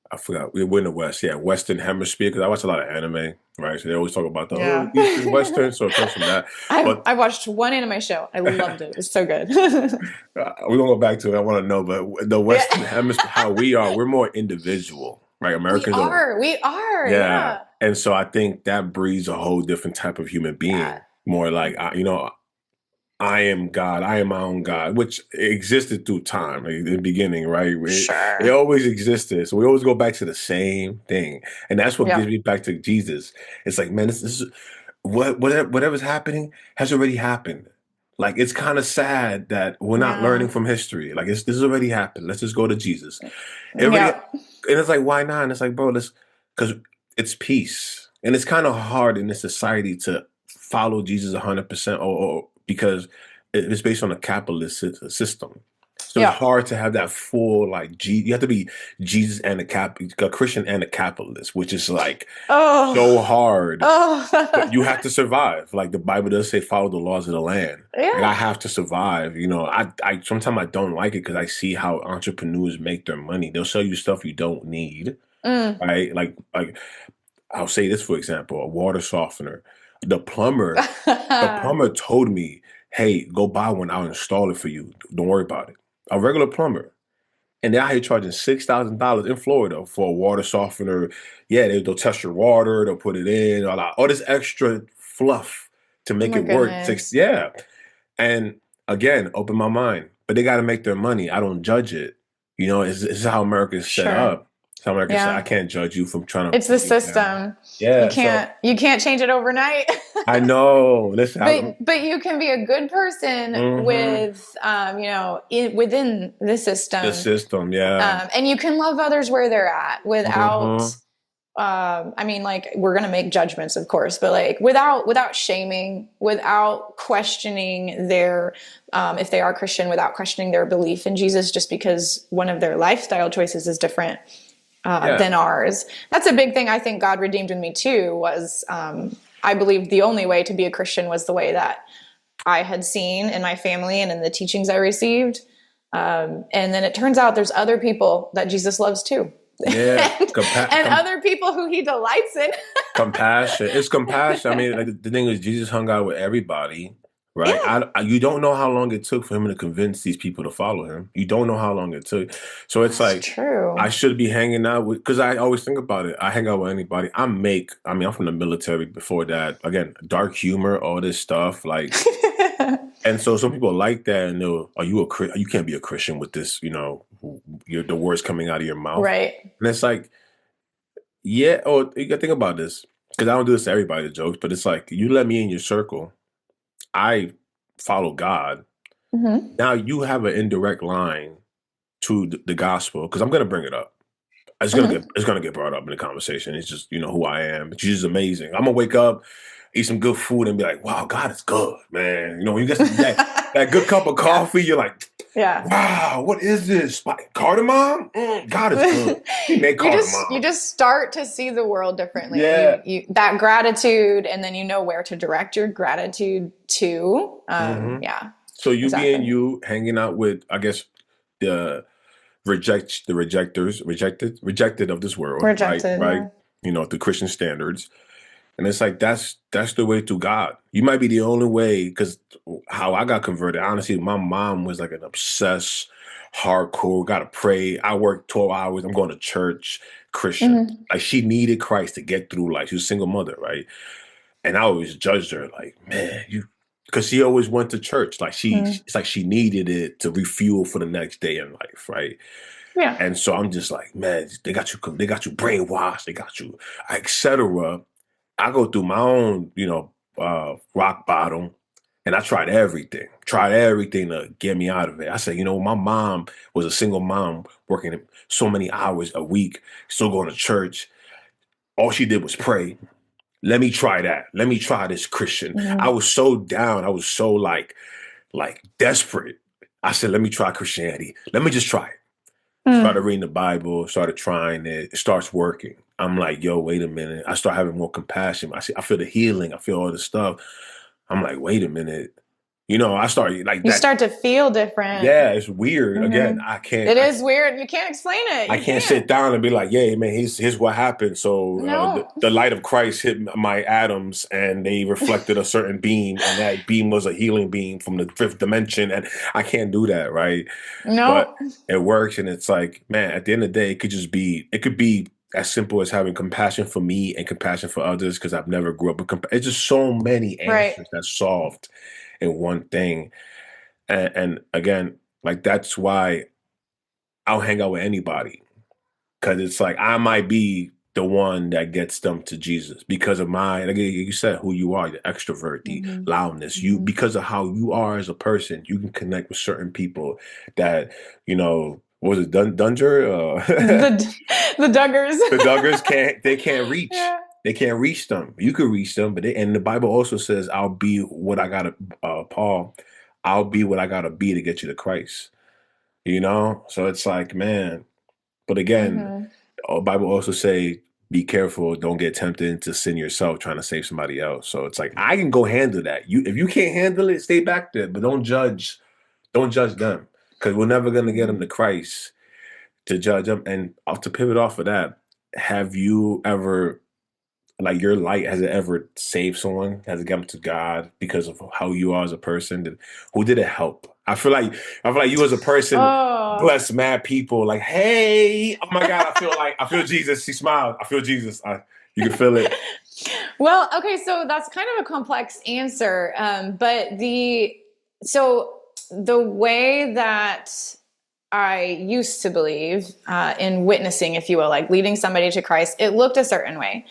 I forgot we're in the West, yeah, Western Hemisphere. Because I watch a lot of anime, right? So they always talk about the Yeah. Eastern Western, so it comes from that. But I watched one anime show. I loved it. It was so good. we're gonna go back to it. I want to know, but the Yeah. Western Hemisphere, how we are, we're more individual, right? We Americans are, are. We are. yeah, Yeah. and so I think that breeds a whole different type of human Yeah. being. More like, I am God. I am my own God, which existed through time, like, in the beginning, right? It Sure. always existed. So we always go back to the same thing. And that's what gives Yep. me back to Jesus. It's like, man, this is whatever's happening has already happened. Like, it's kind of sad that we're not Yeah. learning from history. Like, this has already happened. Let's just go to Jesus. Everybody, Yep. and it's like, why not? And it's like, bro, because it's peace. And it's kind of hard in this society to follow Jesus 100% or because it's based on a capitalist system. So it's Yep. hard to have that full like you have to be Jesus and a Christian and a capitalist, which is like so Oh. hard. But you Oh. have to survive. Like the Bible does say, follow the laws of the land. Like I Yeah. have to survive. I sometimes I don't like it because I see how entrepreneurs make their money. They'll sell you stuff you don't need, Mm. right? Like I'll say this for example, a water softener. The plumber, the plumber told me, "Hey, go buy one. I'll install it for you. Don't worry about it." A regular plumber. And they're out here charging $6,000 in Florida for a water softener. Yeah, they'll test your water, they'll put it in, all this extra fluff to Oh make my it work. goodness. Yeah. And again, open my mind. But they got to make their money. I don't judge it. It's how America is set Sure. up. It's how America is set. I Yeah. can't judge you from trying to It's the make that. system. You Yeah. So can't change it overnight. I know. Listen, But you can be a good person mhm, with within the the system, system. Yeah. and you can love others where they're at without. Hmm. I mean, like we're gonna make judgments, of course, but like without shaming, without questioning their if they are Christian, without questioning their belief in Jesus, just because one of their lifestyle choices is different Yeah. than ours. That's a big thing I think God redeemed in me too. Was I believed the only way to be a Christian was the way that I had seen in my family and in the teachings I received. And then it turns out there's other people that Jesus loves too. Yeah. And other people who he delights in. Compassion. It's compassion. I mean, like the thing is, Jesus hung out with everybody, right? Yeah, You don't know how long it took for him to convince these people to follow him. You don't know how long it took. So it's that's like I true. should be hanging out with because I always think about it. I hang out with anybody. I'm from the military before that. Again, dark humor, all this stuff. Like, and so some people like that, and are you you can't be a Christian with this, the words coming out of your mouth. Right. And it's like, yeah, oh, you gotta think about this. Because I don't do this to everybody, the jokes, but it's like you let me in your circle. I follow God. Hmm. Now you have an indirect line to the gospel because I'm going to bring it up. Hmm. It's gonna get brought up in the conversation. It's just who I am. She's amazing. I'm gonna wake up, eat some good food, and be like, "Wow, God is good, man." When you get that good cup of Yeah. coffee, you're like, Yeah. "Wow, what is this? Cardamom? God is good. He made You cardamom." just start to see the world differently. Yeah. You that gratitude, and then you know where to direct your gratitude to. hmm Yeah, So you being exactly. you, hanging out with, I guess, the the rejectors, rejected of this world, right? Rejected. Right. Yeah. The Christian standards. And it's like that's the way to God. You might be the only way because how I got converted. Honestly, my mom was like an obsessed, hardcore. Got to pray. I work 12 hours. I'm going to church. Christian. Hmm. Like she needed Christ to get through life. She was a single mother, right? And I always judged her, like, man, because she always went to church. Like Mm. it's like she needed it to refuel for the next day in life, right? Yeah. And so I'm just like, man, they got you brainwashed, they got you, etc. I go through my own, rock bottom, and I tried everything to get me out of it. I said, my mom was a single mom working so many hours a week, still going to church. All she did was pray. Let me try that. Let me try this Christian. I Hmm. was so down. I was so like desperate. I said, let me try Christianity. Let me just try it. Started Mm. reading the Bible, started trying it. It starts working. I'm like, yo, wait a minute. I start having more compassion. I feel the healing. I feel all this stuff. I'm like, wait a minute. I started like You that. start to feel different. Yeah, it's weird. Again, Hmm. It is weird. You can't explain it. I You can't sit can't. down and be like, yeah, man, here's what happened. So No. the light of Christ hit my atoms and they reflected a certain beam, and that beam was a healing beam from the fifth dimension. And I can't do that, right? But No. it works, and it's like, man, at the end of the day, it could be as simple as having compassion for me and compassion for others because I've never grew up with it's just so many Right. answers that's solved in one thing. And again, like that's why I'll hang out with anybody because it's like I might be the one that gets them to Jesus because of like you said, who you are, the extrovert, the Hmm. loudness. You Hmm. because of how you are as a person, you can connect with certain people that what was it Dunger? The the Duggars. The Duggars can't reach. Yeah. They can't reach them. You could reach them, but and the Bible also says, "I'll be what I gotta." Paul, I'll be what I gotta be to get you to Christ. So it's like, man. But again, Hmm. Bible also say, be careful, don't get tempted into sin yourself trying to save somebody else. So it's like I can go handle that. If you can't handle it, stay back there, but don't judge them. Because we're never gonna get them Hmm. to Christ to judge them. And to pivot off of that, have you ever like your light has it ever saved someone? Has it got them to God because of how you are as a person? Who did it help? I feel like you as a person Oh. bless mad people. Like, hey, oh my God, I feel Jesus. She smiled. I feel Jesus. You can feel it. Well, okay, so that's kind of a complex answer, but the way that I used to believe in witnessing, if you will, like leading somebody to Christ, it looked a certain way.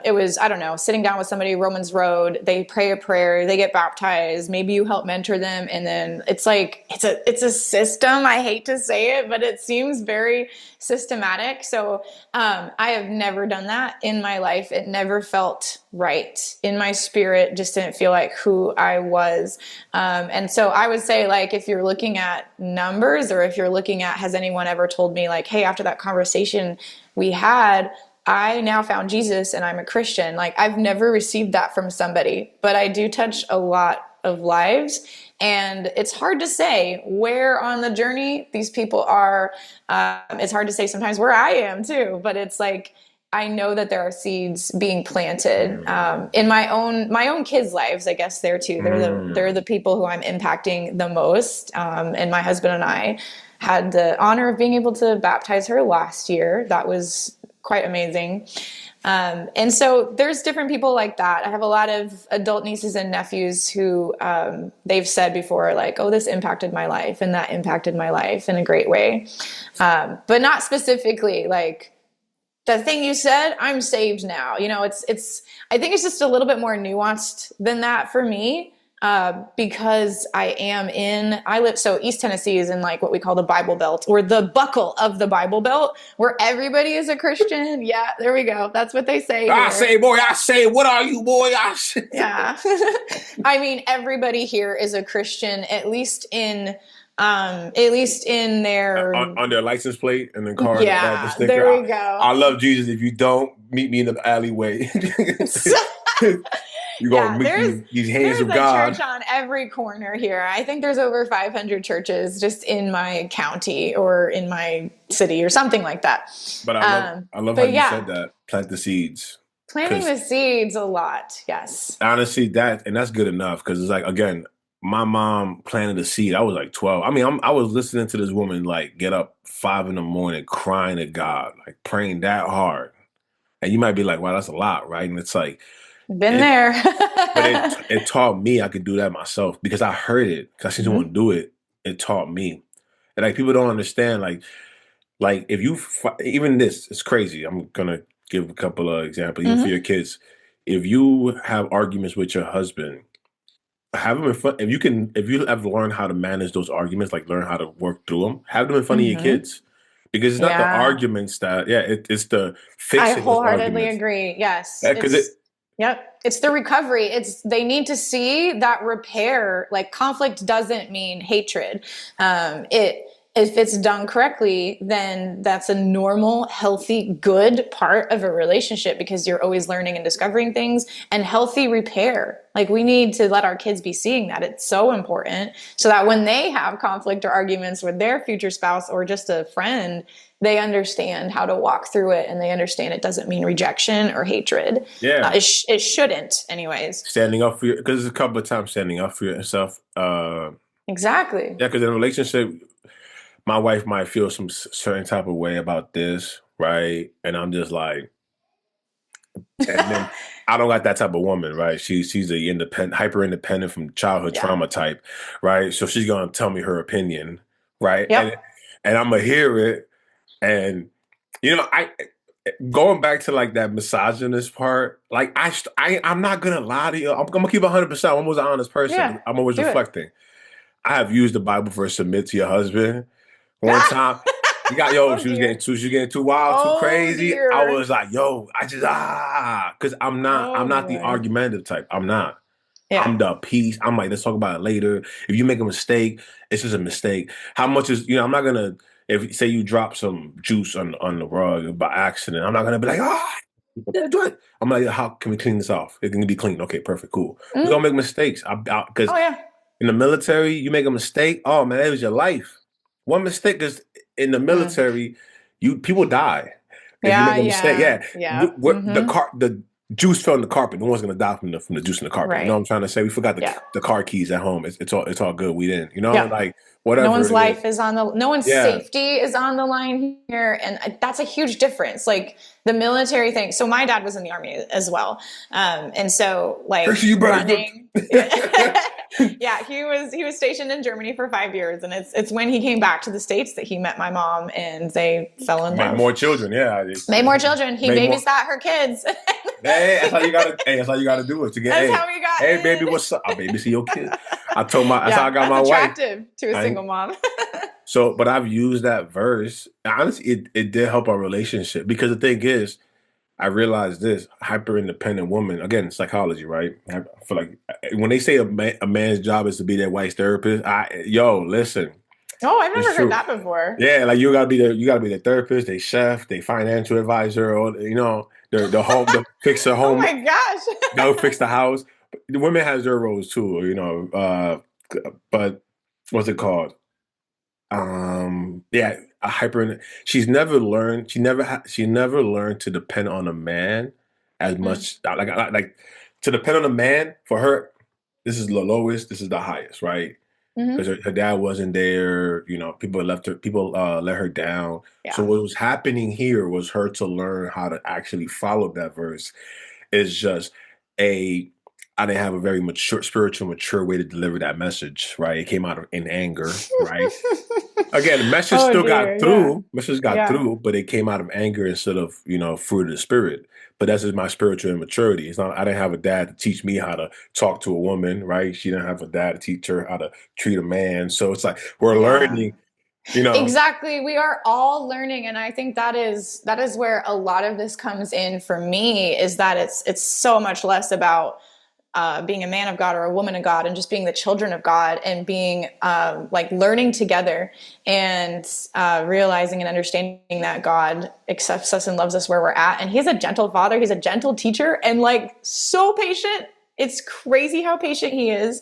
It was, I don't know, sitting down with somebody, Romans Road, they pray a prayer, they get baptized, maybe you help mentor them, and then it's like it's a system. I hate to say it, but it seems very systematic. So I have never done that in my life. It never felt right in my spirit. Just didn't feel like who I was. And so I would say, like, if you're looking at numbers, or if you're looking at, has anyone ever told me, like, hey, after that conversation we had, I now found Jesus and I'm a Christian. Like, I've never received that from somebody, but I do touch a lot of lives. And it's hard to say where on the journey these people are. It's hard to say sometimes where I am too, but it's like, I know that there are seeds being planted Mm, in my own kids' lives. I guess there too. They're the mm. people who I'm impacting the most. And my husband and I had the honor of being able to baptize her last year. That was quite amazing. And so there's different people like that. I have a lot of adult nieces and nephews who they've said before, like, oh, this impacted my life and that impacted my life in a great way. But not specifically like, the thing you said, I'm saved now. I think it's just a little bit more nuanced than that for me. because I live, so East Tennessee is in like what we call the Bible Belt, or the buckle of the Bible Belt, where everybody is a Christian. Yeah, there we go. That's what they say I here. say, boy, I say, what are you, boy? I say. Yeah. I mean, everybody here is a Christian, at least in their, On their license plate and the car that have the yeah, sticker. there we go. I love Jesus. If you don't, meet me in the alleyway. So, You're gonna yeah, meet these hands there's of a church God. on every corner here. I think there's over 500 churches just in my county or in my city or something like that. But I love how But you yeah, said that. Plant the seeds. planting Because the seeds a lot. Yes. honestly, that's good enough. Because it's like, again, my mom planted a seed. I was like 12. I mean, I was listening to this woman like get up 5 in the morning, crying to God, like praying that hard. And you might be like, wow, that's a lot, right? And it's like Been it, there. but it taught me I could do that myself because I heard it. Because I seen someone Hmm. do it. It taught me. And like people don't understand, like if you even this, it's crazy. I'm gonna give a couple of examples, even for your Hmm. kids. If you have arguments with your husband, have them in front. If you have learned how to manage those arguments, like learn how to work through them, have them in front of your Hmm. kids, because it's not the Yeah. arguments that, yeah, it's the I fixing those wholeheartedly arguments. agree. Yes. Because it, Yep. It's the recovery. They need to see that repair, like conflict doesn't mean hatred. If it's done correctly, then that's a normal, healthy, good part of a relationship because you're always learning and discovering things, and healthy repair. Like we need to let our kids be seeing that. It's so important so that when they have conflict or arguments with their future spouse or just a friend, they understand how to walk through it, and they understand it doesn't mean rejection or hatred. yeah, It shouldn't, anyways. standing up for your, because there's a couple of times standing up for yourself. Exactly. Yeah, because in a relationship, my wife might feel some certain type of way about this, right? And I'm just like, and then I don't like that type of woman, right? She's the independent, hyper independent from childhood Yeah. trauma type, right? So she's gonna tell me her opinion, right? And Yep. I'm gonna hear it, and I going back to like that misogynist part, like I'm not gonna lie to you. I'm gonna keep 100%. I'm always an honest person. Yeah. I'm always Do it. reflecting. I have used the Bible for submit to your husband. One time, you got Oh dear. she was getting too wild, too Oh crazy. I dear. was like, yo, I just because I'm Oh not the boy. argumentative type. I'm not. Yeah. I'm the peace. I'm like, let's talk about it later. If you make a mistake, it's just a mistake. How much is I'm not gonna if say you drop some juice on the rug by accident, I'm not gonna be like, do it. I'm like, how can we clean this off? It can be cleaned. Okay, perfect, cool. We're Mm. gonna make mistakes. Because Oh yeah. in the military, you make a mistake. Oh man, it was your life. One mistake is in the Mm. military, you people die if you Yeah. make a mistake. Yeah. Yeah, Yeah. the the juice fell in the carpet. No one's gonna die from the juice in the carpet. You know what Right. I'm trying to say? We forgot Yeah. the car keys at home. It's all good. We didn't. Yeah. Like No whatever one's it is. life is on the, no one's Yeah. safety is on the line here. And that's a huge difference. Like the military thing. So my dad was in the army as well. And so like Actually, you better. running. Yeah, he was stationed in Germany for 5 years. And it's when he came back to the States that he met my mom and they fell in Made love. more children. Yeah. Made more children. He Made more. babysat her kids. Hey, that's how you gotta. Hey, that's how you gotta do it to get. That's Hey, how we got hey, baby, in. what's up? I babysit your kid. I told my. That's how I Yeah, got that's my wife. attractive to a I single mom. So, but I've used that verse. Honestly, it did help our relationship because the thing is, I realized this hyper independent woman, again, psychology, right? I feel like when they say a man's job is to be their wife's therapist, listen, Oh, I've it's never heard true. that before. Yeah, like you gotta be the therapist, they chef, they financial advisor, or the home, the fix the Oh home, my gosh. they'll fix the house. The women has their roles too, but what's it called? Yeah, a hyper. She never learned to depend on a man as Mm, much. Like to depend on a man for her. This is the lowest. This is the highest, right? Because hmm. her dad wasn't there. People left her. People let her down. So Yeah. what was happening here was her to learn how to actually follow that verse. Is just a I didn't have a very mature, spiritual, mature way to deliver that message, right? It came out in anger, right? Again, the message Oh still dear. got Yeah. through. Message got Yeah. through, but it came out of anger instead of, fruit of the spirit. But that's just my spiritual immaturity. It's not. I didn't have a dad to teach me how to talk to a woman, right? She didn't have a dad to teach her how to treat a man. So it's like we're Yeah. learning, you know. Exactly. We are all learning, and I think that is where a lot of this comes in for me, is that it's so much less about being a man of God or a woman of God, and just being the children of God, and being like learning together, and realizing and understanding that God accepts us and loves us where we're at. And He's a gentle Father. He's a gentle teacher, and like so patient. It's crazy how patient He is.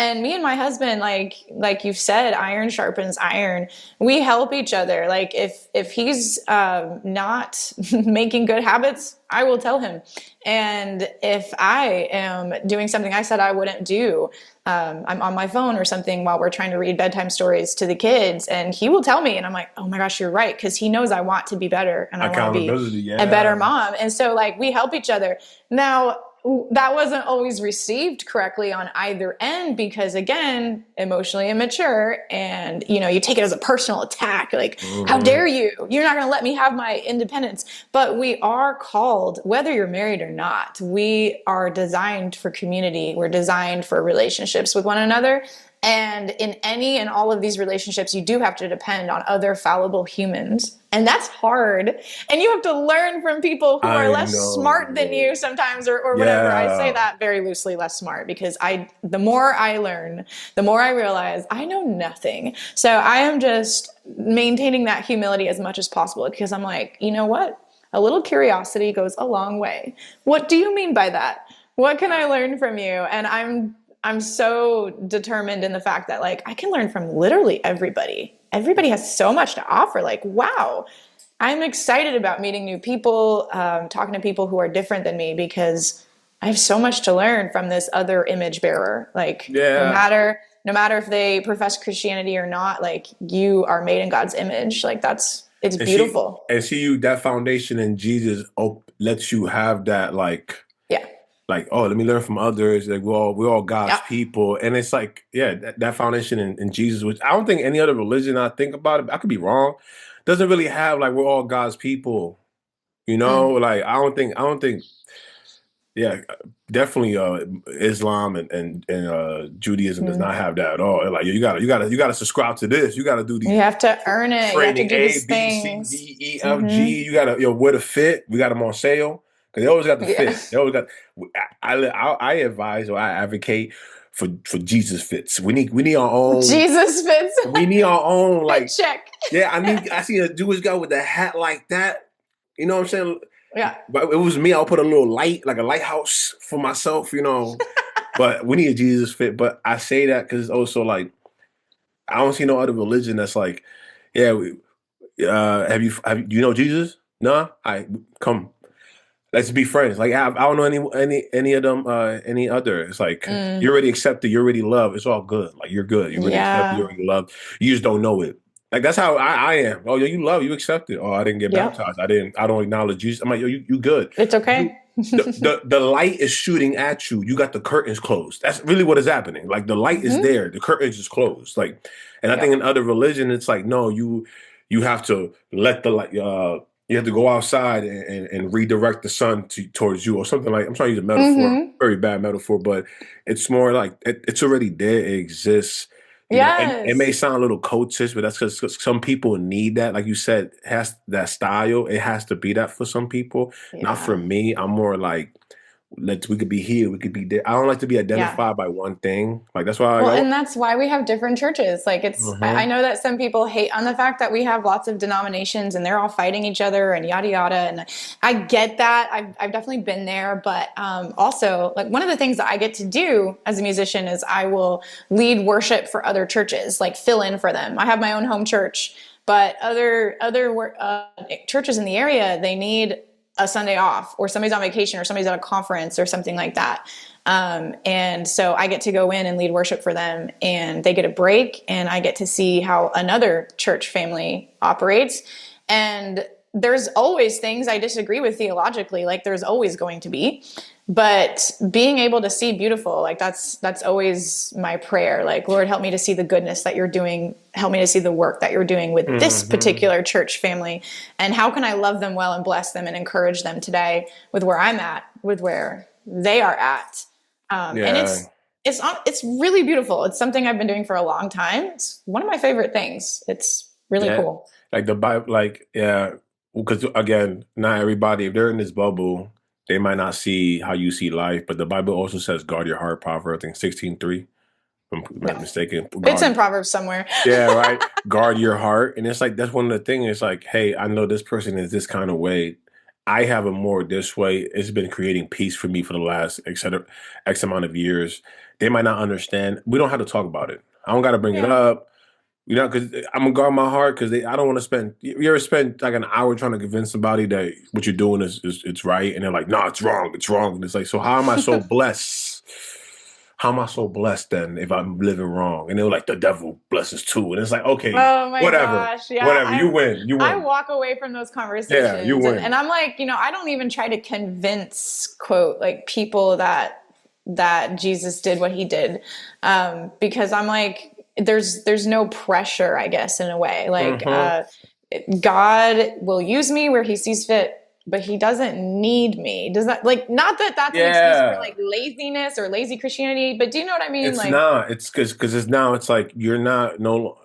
And me and my husband, like you've said, iron sharpens iron. We help each other. Like if he's not making good habits, I will tell him. And if I am doing something I said I wouldn't do, I'm on my phone or something while we're trying to read bedtime stories to the kids, and he will tell me, and I'm like, oh my gosh, you're right, because he knows I want to be better and I want to be Accountability, a better yeah. mom. And so like we help each other. Now, that wasn't always received correctly on either end, because again, emotionally immature, and you take it as a personal attack, like how Hmm. dare you, you're not going to let me have my independence. But we are called, whether you're married or not, we are designed for community, we're designed for relationships with one another. And in any and all of these relationships, you do have to depend on other fallible humans. And that's hard. And you have to learn from people who are I less smart than know. you sometimes, or whatever. I say Yeah. that very loosely, less smart, because the more I learn, the more I realize I know nothing. So I am just maintaining that humility as much as possible, because I'm like, you know what? A little curiosity goes a long way. What do you mean by that? What can I learn from you? And I'm so determined in the fact that like I can learn from literally everybody. Everybody has so much to offer. Like, wow, I'm excited about meeting new people, talking to people who are different than me, because I have so much to learn from this other image bearer. Like, Yeah. no matter if they profess Christianity or not, like you are made in God's image. Like it's And she beautiful. and see you that foundation in Jesus lets you have that Yeah. oh, let me learn from others. Like we're all God's Yeah. people. And it's like, yeah, that foundation in Jesus, which I don't think any other religion, I think about it, I could be wrong, doesn't really have like we're all God's people. Mm. Like I don't think yeah, definitely Islam and Judaism does Mm. not have that at all. Like you gotta subscribe to this. You gotta do You these have to earn it. You have to training do A, these B, C, things. D, E, F, Hmm. G. You gotta where to fit. We got them on sale because they always got the Yeah. fit. They always got. I advise or I advocate for Jesus fits. We need our own. Jesus fits. We need our own Fit like check. yeah. I see a Jewish guy with a hat like that. You know what I'm saying? Yeah. But it was me. I'll put a little light, like a lighthouse for myself. But we need a Jesus fit. But I say that because it's also like I don't see no other religion that's like, yeah. Do you know Jesus? No, I come. Let's be friends. Like I don't know any of them. Any other? It's like Mm. you're already accepted. You're already loved. It's all good. Like you're good. You're already accepted. You're Yeah. already loved. You just don't know it. Like that's how I am. Oh, yeah, you love. You accepted. Oh, I didn't get Yep. baptized. I didn't. I don't acknowledge Jesus. I'm like, yo, you good. It's You okay. the light is shooting at you. You got the curtains closed. That's really what is happening. Like the light is Hmm. there. The curtains is closed. Like, and I think in Yep. other religion, it's like no, you have to let the light. You have to go outside and redirect the sun towards you or something like. I'm trying to use a metaphor, Hmm. very bad metaphor, but it's more like it's already there. It exists. And it may Yes. sound a little coachish, but that's because some people need that. Like you said, has that style. It has to be that for some people. Not for Yeah. me. I'm more like we could be here, we could be there. I don't like to be Yeah. identified by one thing. Like that's why Well, and that's why we have different churches. Like I Mhm. know that some people hate on the fact that we have lots of denominations and they're all fighting each other and yada yada. And I get that. I've definitely been there. But also, like one of the things that I get to do as a musician is I will lead worship for other churches, like fill in for them. I have my own home church, but other churches in the area, they need a Sunday off, or somebody's on vacation, or somebody's at a conference or something like that. And so I get to go in and lead worship for them, and they get a break, and I get to see how another church family operates. And there's always things I disagree with theologically, like there's always going to be, but being able to see beautiful, like that's always my prayer. Like, Lord, help me to see the goodness that you're doing. Help me to see the work that you're doing with this Hmm. particular church family. And how can I love them well and bless them and encourage them today with where I'm at, with where they are at. And Yeah, it's really beautiful. It's something I've been doing for a long time. It's one of my favorite things. It's really yeah. cool. Like the Bible, like yeah, because again, not everybody, if they're in this bubble, they might not see how you see life. But the Bible also says, "Guard your heart." Proverbs, I think 16:3. If I'm No, not mistaken. it's in Guard. Proverbs somewhere. Yeah, right. Guard your heart, and it's like that's one of the things. It's like, hey, I know this person is this kind of way. I have a more this way. It's been creating peace for me for the last X amount of years. They might not understand. We don't have to talk about it. I don't got to bring it Yeah. up. You know, because I'm gonna guard my heart because I don't want to spend. You ever spend like an hour trying to convince somebody that what you're doing is it's right, and they're like, no, it's wrong, it's wrong. And it's like, so how am I so blessed? How am I so blessed then if I'm living wrong? And they're like, the devil blesses too. And it's like, okay, Oh my whatever, gosh. Yeah. whatever. You win, you I win. walk away from those Yeah, you conversations and win. I'm like, I don't even try to convince, quote, like people that Jesus did what he did. Because I'm like, there's no pressure, I guess, in a way. Like, Hmm. God will use me where he sees fit, but he doesn't need me. Does that, like, not that that's an excuse for Yeah, like laziness or lazy Christianity, but do you know what I mean? it's Like, not. It's because it's now. It's like you're not no.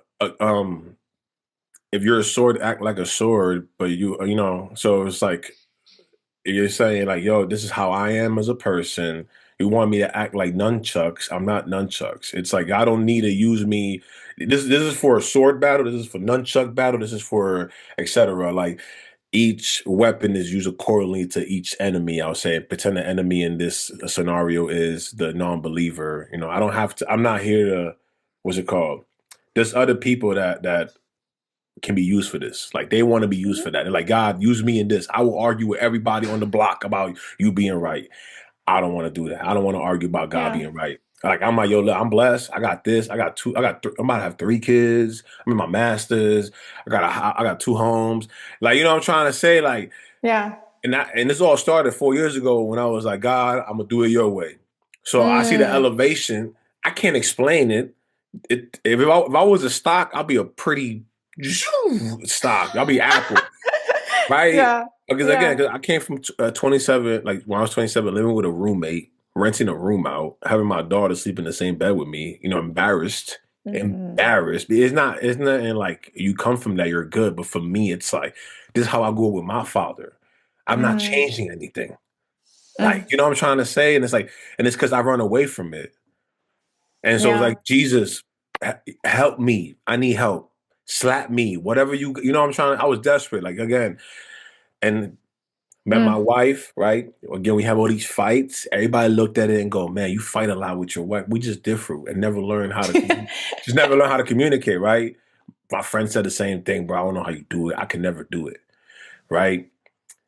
If you're a sword, act like a sword. But you know. So it's like you're saying like, yo, this is how I am as a person. You want me to act like nunchucks? I'm not nunchucks. It's like I don't need to use me. This is for a sword battle. This is for nunchuck battle. This is for etc. Like each weapon is used accordingly to each enemy. I'll say pretend the enemy in this scenario is the non-believer. You know, I don't have to. I'm not here to. What's it called? There's other people that can be used for this. Like they want to be used for that. They're like, God, use me in this. I will argue with everybody on the block about you being right. I don't want to do that. I don't want to argue about God yeah, being right. Like I'm like, yo, look, I'm blessed. I got this. I got two. I'm about to have three kids. I'm in my masters. I got two homes. Like you know, what I'm trying to say like, yeah. and this all started 4 years ago when I was like, God, I'm gonna do it your way. So I see the Mm, elevation. I can't explain it. If I was a stock, I'll be a pretty stock. I'll be Apple, right? yeah, Because again, yeah. 'cause I came from 27, like when I was 27, living with a roommate, renting a room out, having my daughter sleep in the same bed with me. You know, Mm, embarrassed. It's nothing like you come from that you're good, but for me, it's like this is how I grew up with my father. I'm not mm, changing anything. Like mm, you know what I'm trying to say, and it's like, and it's because I run away from it. And so it's yeah. like, Jesus, help me. I need help. Slap me. Whatever you know, I'm trying. I was desperate. Like again, and met my Mm. wife, right? Again, we have all these fights. Everybody looked at it and go, man, you fight a lot with your wife. We just differ and never learn how to just never learn how to communicate, right? My friend said the same thing, bro. I don't know how you do it. I can never do it. Right.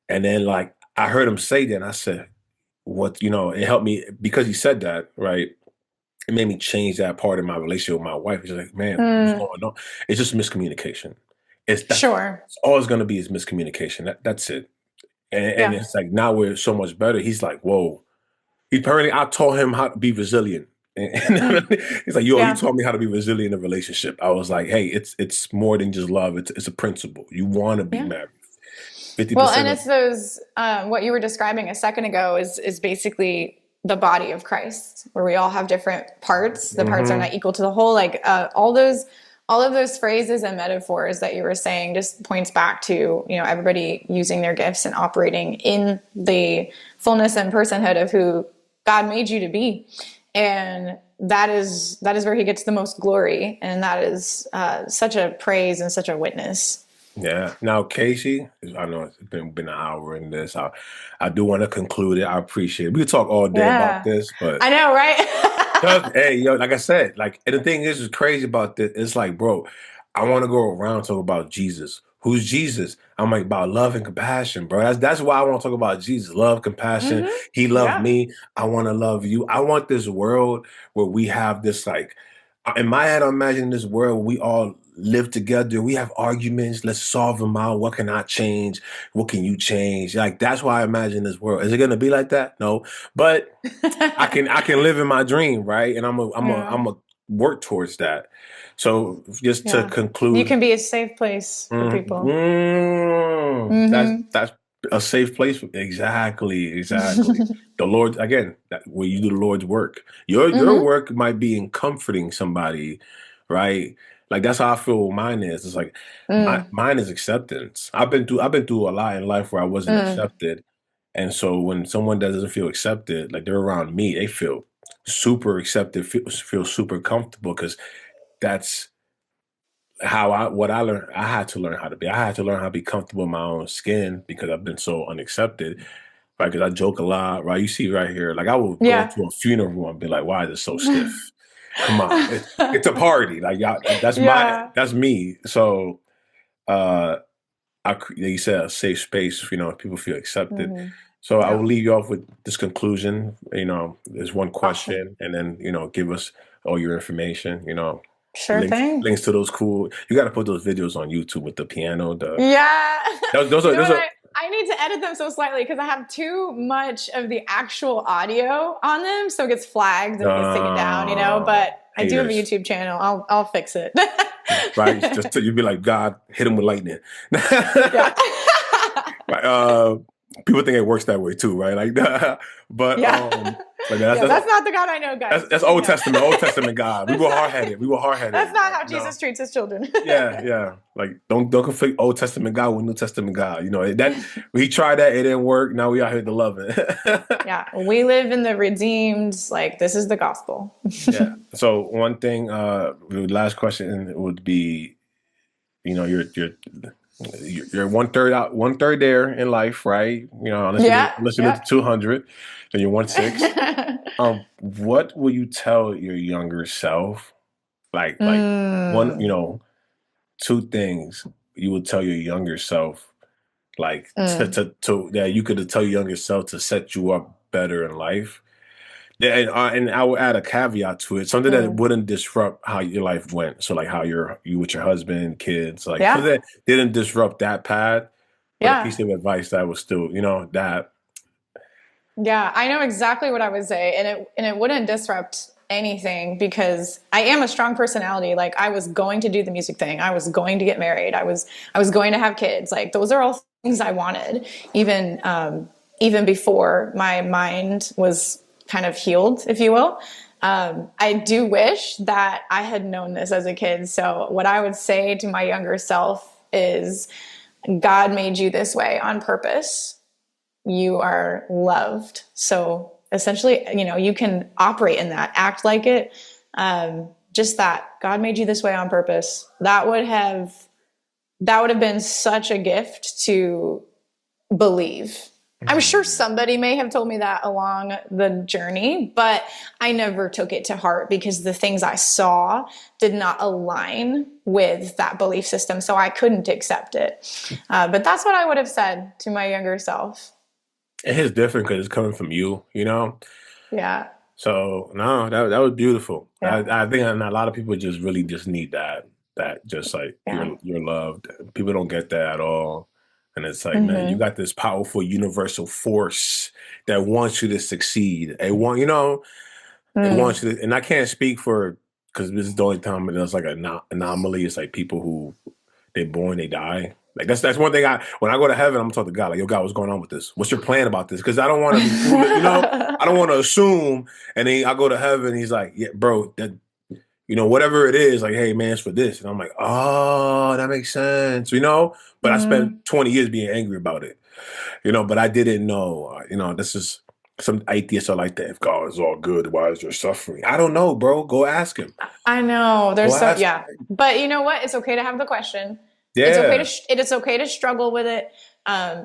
And then like I heard him say that and I said, what, you know, it helped me because he said that, right? It made me change that part of my relationship with my wife. It's like, man, what's Mm, going on? It's just miscommunication. That's sure. all it's gonna be is miscommunication. That's it. And Yeah. it's like now we're so much better. He's like, whoa. He apparently I taught him how to be resilient. And Mm, he's like, yo, you yeah. taught me how to be resilient in a relationship. I was like, hey, it's more than just love. It's a principle. You want to be Yeah. married. Well, and 50% of it's those what you were describing a second ago is basically the body of Christ, where we all have different parts. The parts are hmm not equal to the whole. Like all of those phrases and metaphors that you were saying just points back to everybody using their gifts and operating in the fullness and personhood of who God made you to be, and that is where He gets the most glory, and that is such a praise and such a witness. Yeah. Now, Casey, I know it's been an hour in this. I do want to conclude it. I appreciate it. We could talk all day about Yeah, this, but I know, right? hey, yo, like I said, like, and the thing is crazy about this. It's like, bro, I want to go around and talk about Jesus. Who's Jesus? I'm like about love and compassion, bro. That's why I want to talk about Jesus. Love, compassion. Hmm. He loved Yeah. me. I want to love you. I want this world where we have this like in my head, I'm imagining this world where we all live together. We have arguments. Let's solve them out. What can I change? What can you change? Like that's why I imagine this world. Is it gonna be like that? No, but I can live in my dream, right? And Yeah. I'm a work towards that. So just to Yeah. You conclude, can be a safe place for people. that's a safe place. Exactly, exactly. The Lord again, where you do the Lord's work. Your Mm-hmm. work might be in comforting somebody, right? Like that's how I feel mine is. It's like Mm. mine is acceptance. I've been through a lot in life where I wasn't Mm. accepted. And so when someone doesn't feel accepted, like they're around me, they feel super accepted, feel super comfortable because that's how what I learned. I had to learn how to be. I had to learn how to be comfortable in my own skin because I've been so unaccepted. Right? Because I joke a lot. Right? You see right here, like I will go Yeah. to a funeral and be like, "Why is it so stiff? Come on, it's a party. Like y'all, Yeah. that's me." So uh like you said, a safe space, people feel accepted. Hmm. So I Yeah. will leave you off with this conclusion. There's one Awesome. question and then, give us all your information, Sure links, thing. links to those cool, you got to put those videos on YouTube with the piano, Yeah. those You are, know those what? are, I need to edit them so slightly because I have too much of the actual audio on them, so it gets flagged and it gets taken down. But I do have a haters, YouTube channel. I'll fix it. right? Just you'd be like, God, hit him with lightning. Yeah. Right. People think it works that way too, right? Like, but Yeah. like Yeah, that's not the God I know, guys. that's Just, Old Testament God. We that's were not, hard headed. We were hard headed. that's not Like, how Jesus treats his children. yeah, yeah. Like don't conflict Old Testament God with New Testament God. That we tried that, it didn't work. Now we out here to love it. Yeah, we live in the redeemed, like this is the gospel. Yeah. So one thing, the last question would be, you're one third out, one third there in life, right? Yeah, Unless you live yeah. to 200, then you're 1/6. What will you tell your younger self? Like one, Mm, two things you would tell your younger self, like mm, that you could tell your younger self to set you up better in life. Yeah, and I would add a caveat to it, something that mm. wouldn't disrupt how your life went. So like how you with your husband, kids, like Yeah, something that didn't disrupt that path, but a yeah. piece of advice that was still, that. Yeah, I know exactly what I would say, and it wouldn't disrupt anything because I am a strong personality. Like I was going to do the music thing. I was going to get married. I was going to have kids. Like those are all things I wanted, even before my mind was kind of healed, if you will. I do wish that I had known this as a kid. So what I would say to my younger self is, God made you this way on purpose. You are loved. So essentially, you can operate in that, act like it. Just that God made you this way on purpose. That would have been such a gift to believe. I'm sure Mhm. somebody may have told me that along the journey, but I never took it to heart because the things I saw did not align with that belief system. So I couldn't accept it. But that's what I would have said to my younger self. It hits different because it's coming from you. Yeah. So no, that was beautiful. Yeah. I think a lot of people just really just need that just like Yeah. you're loved. People don't get that at all. And it's like, man, you Mm-hmm. got this powerful universal force that wants you to succeed. It Mm. wants you to, and I can't speak for because this is the only time there's like an anomaly. It's like people who they born, they die. Like that's one thing when I go to heaven, I'm gonna talk to God, like, yo, God, what's going on with this? What's your plan about this? Because I don't want to be foolish. I don't want to assume. And then I go to heaven, he's like, yeah, bro, that whatever it is, like, hey man, it's for this. And I'm like, oh, that makes sense. But I spent Mm. 20 years being angry about it. But I didn't know, this is some atheists are like that. If God is all good, why is there suffering? I don't know, bro. Go ask him. I know. Go There's so ask yeah. him. But you know what? It's okay to have the question. It's okay Yeah. it is okay to struggle with it.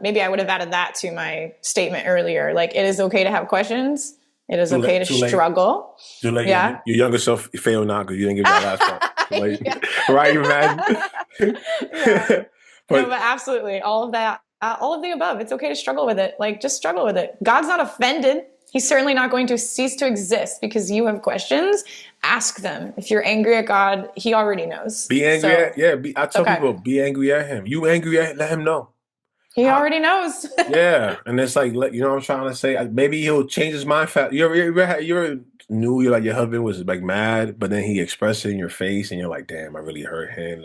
Maybe I would have added that to my statement earlier. Like it is okay to have questions. It is Too okay late. to Too late. struggle. Too late. Yeah. Your younger self failed now because you didn't give that last part. Too late. Yeah. Right? You imagine? Yeah. No, But but absolutely. All of that, all of the above. It's okay to struggle with it. Like just struggle with it. God's not offended. He's certainly not going to cease to exist because you have questions. Ask them. If you're angry at God, he already knows. Be angry So, at, yeah. I tell okay. people, be angry at him. You angry at, let him know. He already knows. Yeah, and it's like, you know what I'm trying to say? Maybe he'll change his mind. You ever knew like your husband was like mad, but then he expressed it in your face, and you're like, damn, I really hurt him.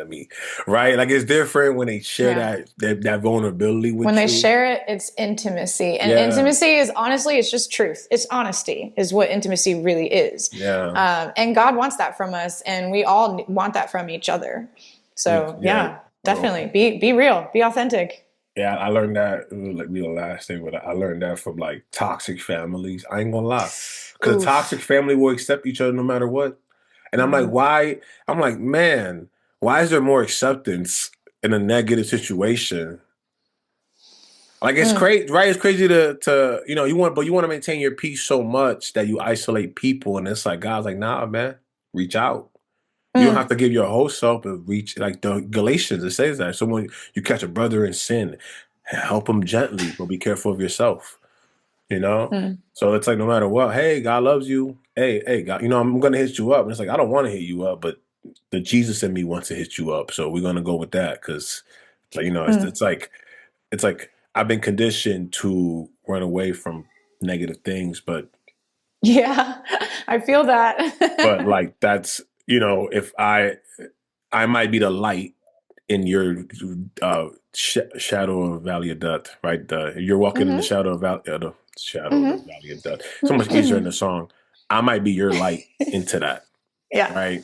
Right? Like it's different when they share Yeah. that vulnerability with When you. they share it, it's intimacy. And Yeah. intimacy is honestly, it's just truth. It's honesty is what intimacy really is. Yeah. And God wants that from us, and we all want that from each other. So yeah, definitely be real, be authentic. Yeah, I learned that. It was like be the last thing, but I learned that from like toxic families. I ain't gonna lie, because a toxic family will accept each other no matter what. And I'm like, why? I'm like, man, why is there more acceptance in a negative situation? Like it's crazy, right? It's crazy to you want to maintain your peace so much that you isolate people, and it's like God's like, nah, man, reach out. You don't have to give your whole self, but reach like the Galatians. It says that someone you catch a brother in sin, help him gently, but be careful of yourself. You know, so it's like no matter what, hey, God loves you. Hey, God, I'm gonna hit you up. And it's like I don't want to hit you up, but the Jesus in me wants to hit you up, so we're gonna go with that because, like it's like I've been conditioned to run away from negative things, but yeah, I feel that. but like that's if I might be the light in your shadow of valley of death, right? You're walking in the shadow of of the valley of death. So much easier in the song. I might be your light into that, Yeah. right?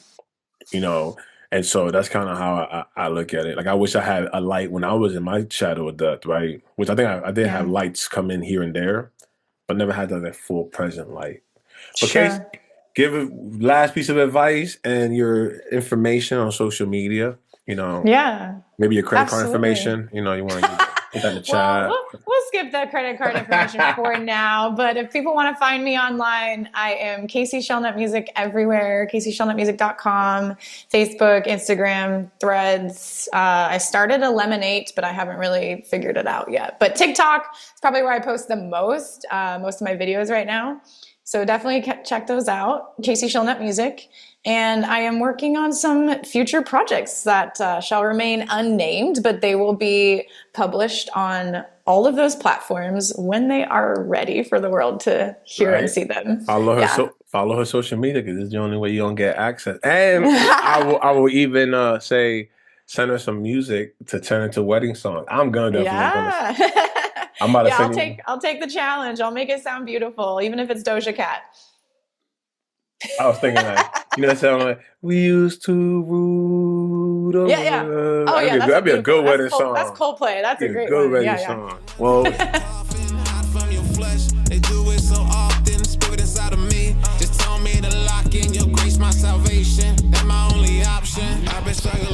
And so that's kind of how I look at it. Like I wish I had a light when I was in my shadow of death, right? Which I think I did have lights come in here and there, but never had that full present light. But Case, give a last piece of advice and your information on social media. Yeah. Maybe your credit card information. You want to put that in the chat. Well, we'll skip the credit card information for now. But if people want to find me online, I am Kasie Shelnutt Music everywhere. KasieShelnuttMusic.com, Facebook, Instagram, Threads. I started a Lemonade, but I haven't really figured it out yet. But TikTok is probably where I post the most of my videos right now. So definitely check those out. Kasie Shelnutt Music. And I am working on some future projects that shall remain unnamed, but they will be published on all of those platforms when they are ready for the world to hear and see them. Follow her social media because it's the only way you're gonna get access. And I will even say send her some music to turn into wedding songs. I'm gonna definitely I'm about to sing. I'll take the challenge. I'll make it sound beautiful, even if it's Doja Cat. I was thinking that, sound like we used to rule the world. Oh yeah, that'd be a good wedding song. That's Coldplay. That's a great good one. wedding song. Well, they do it so often. Spirit inside of me just told me to lock in your grace, my salvation. That's my only option. I've been struggling.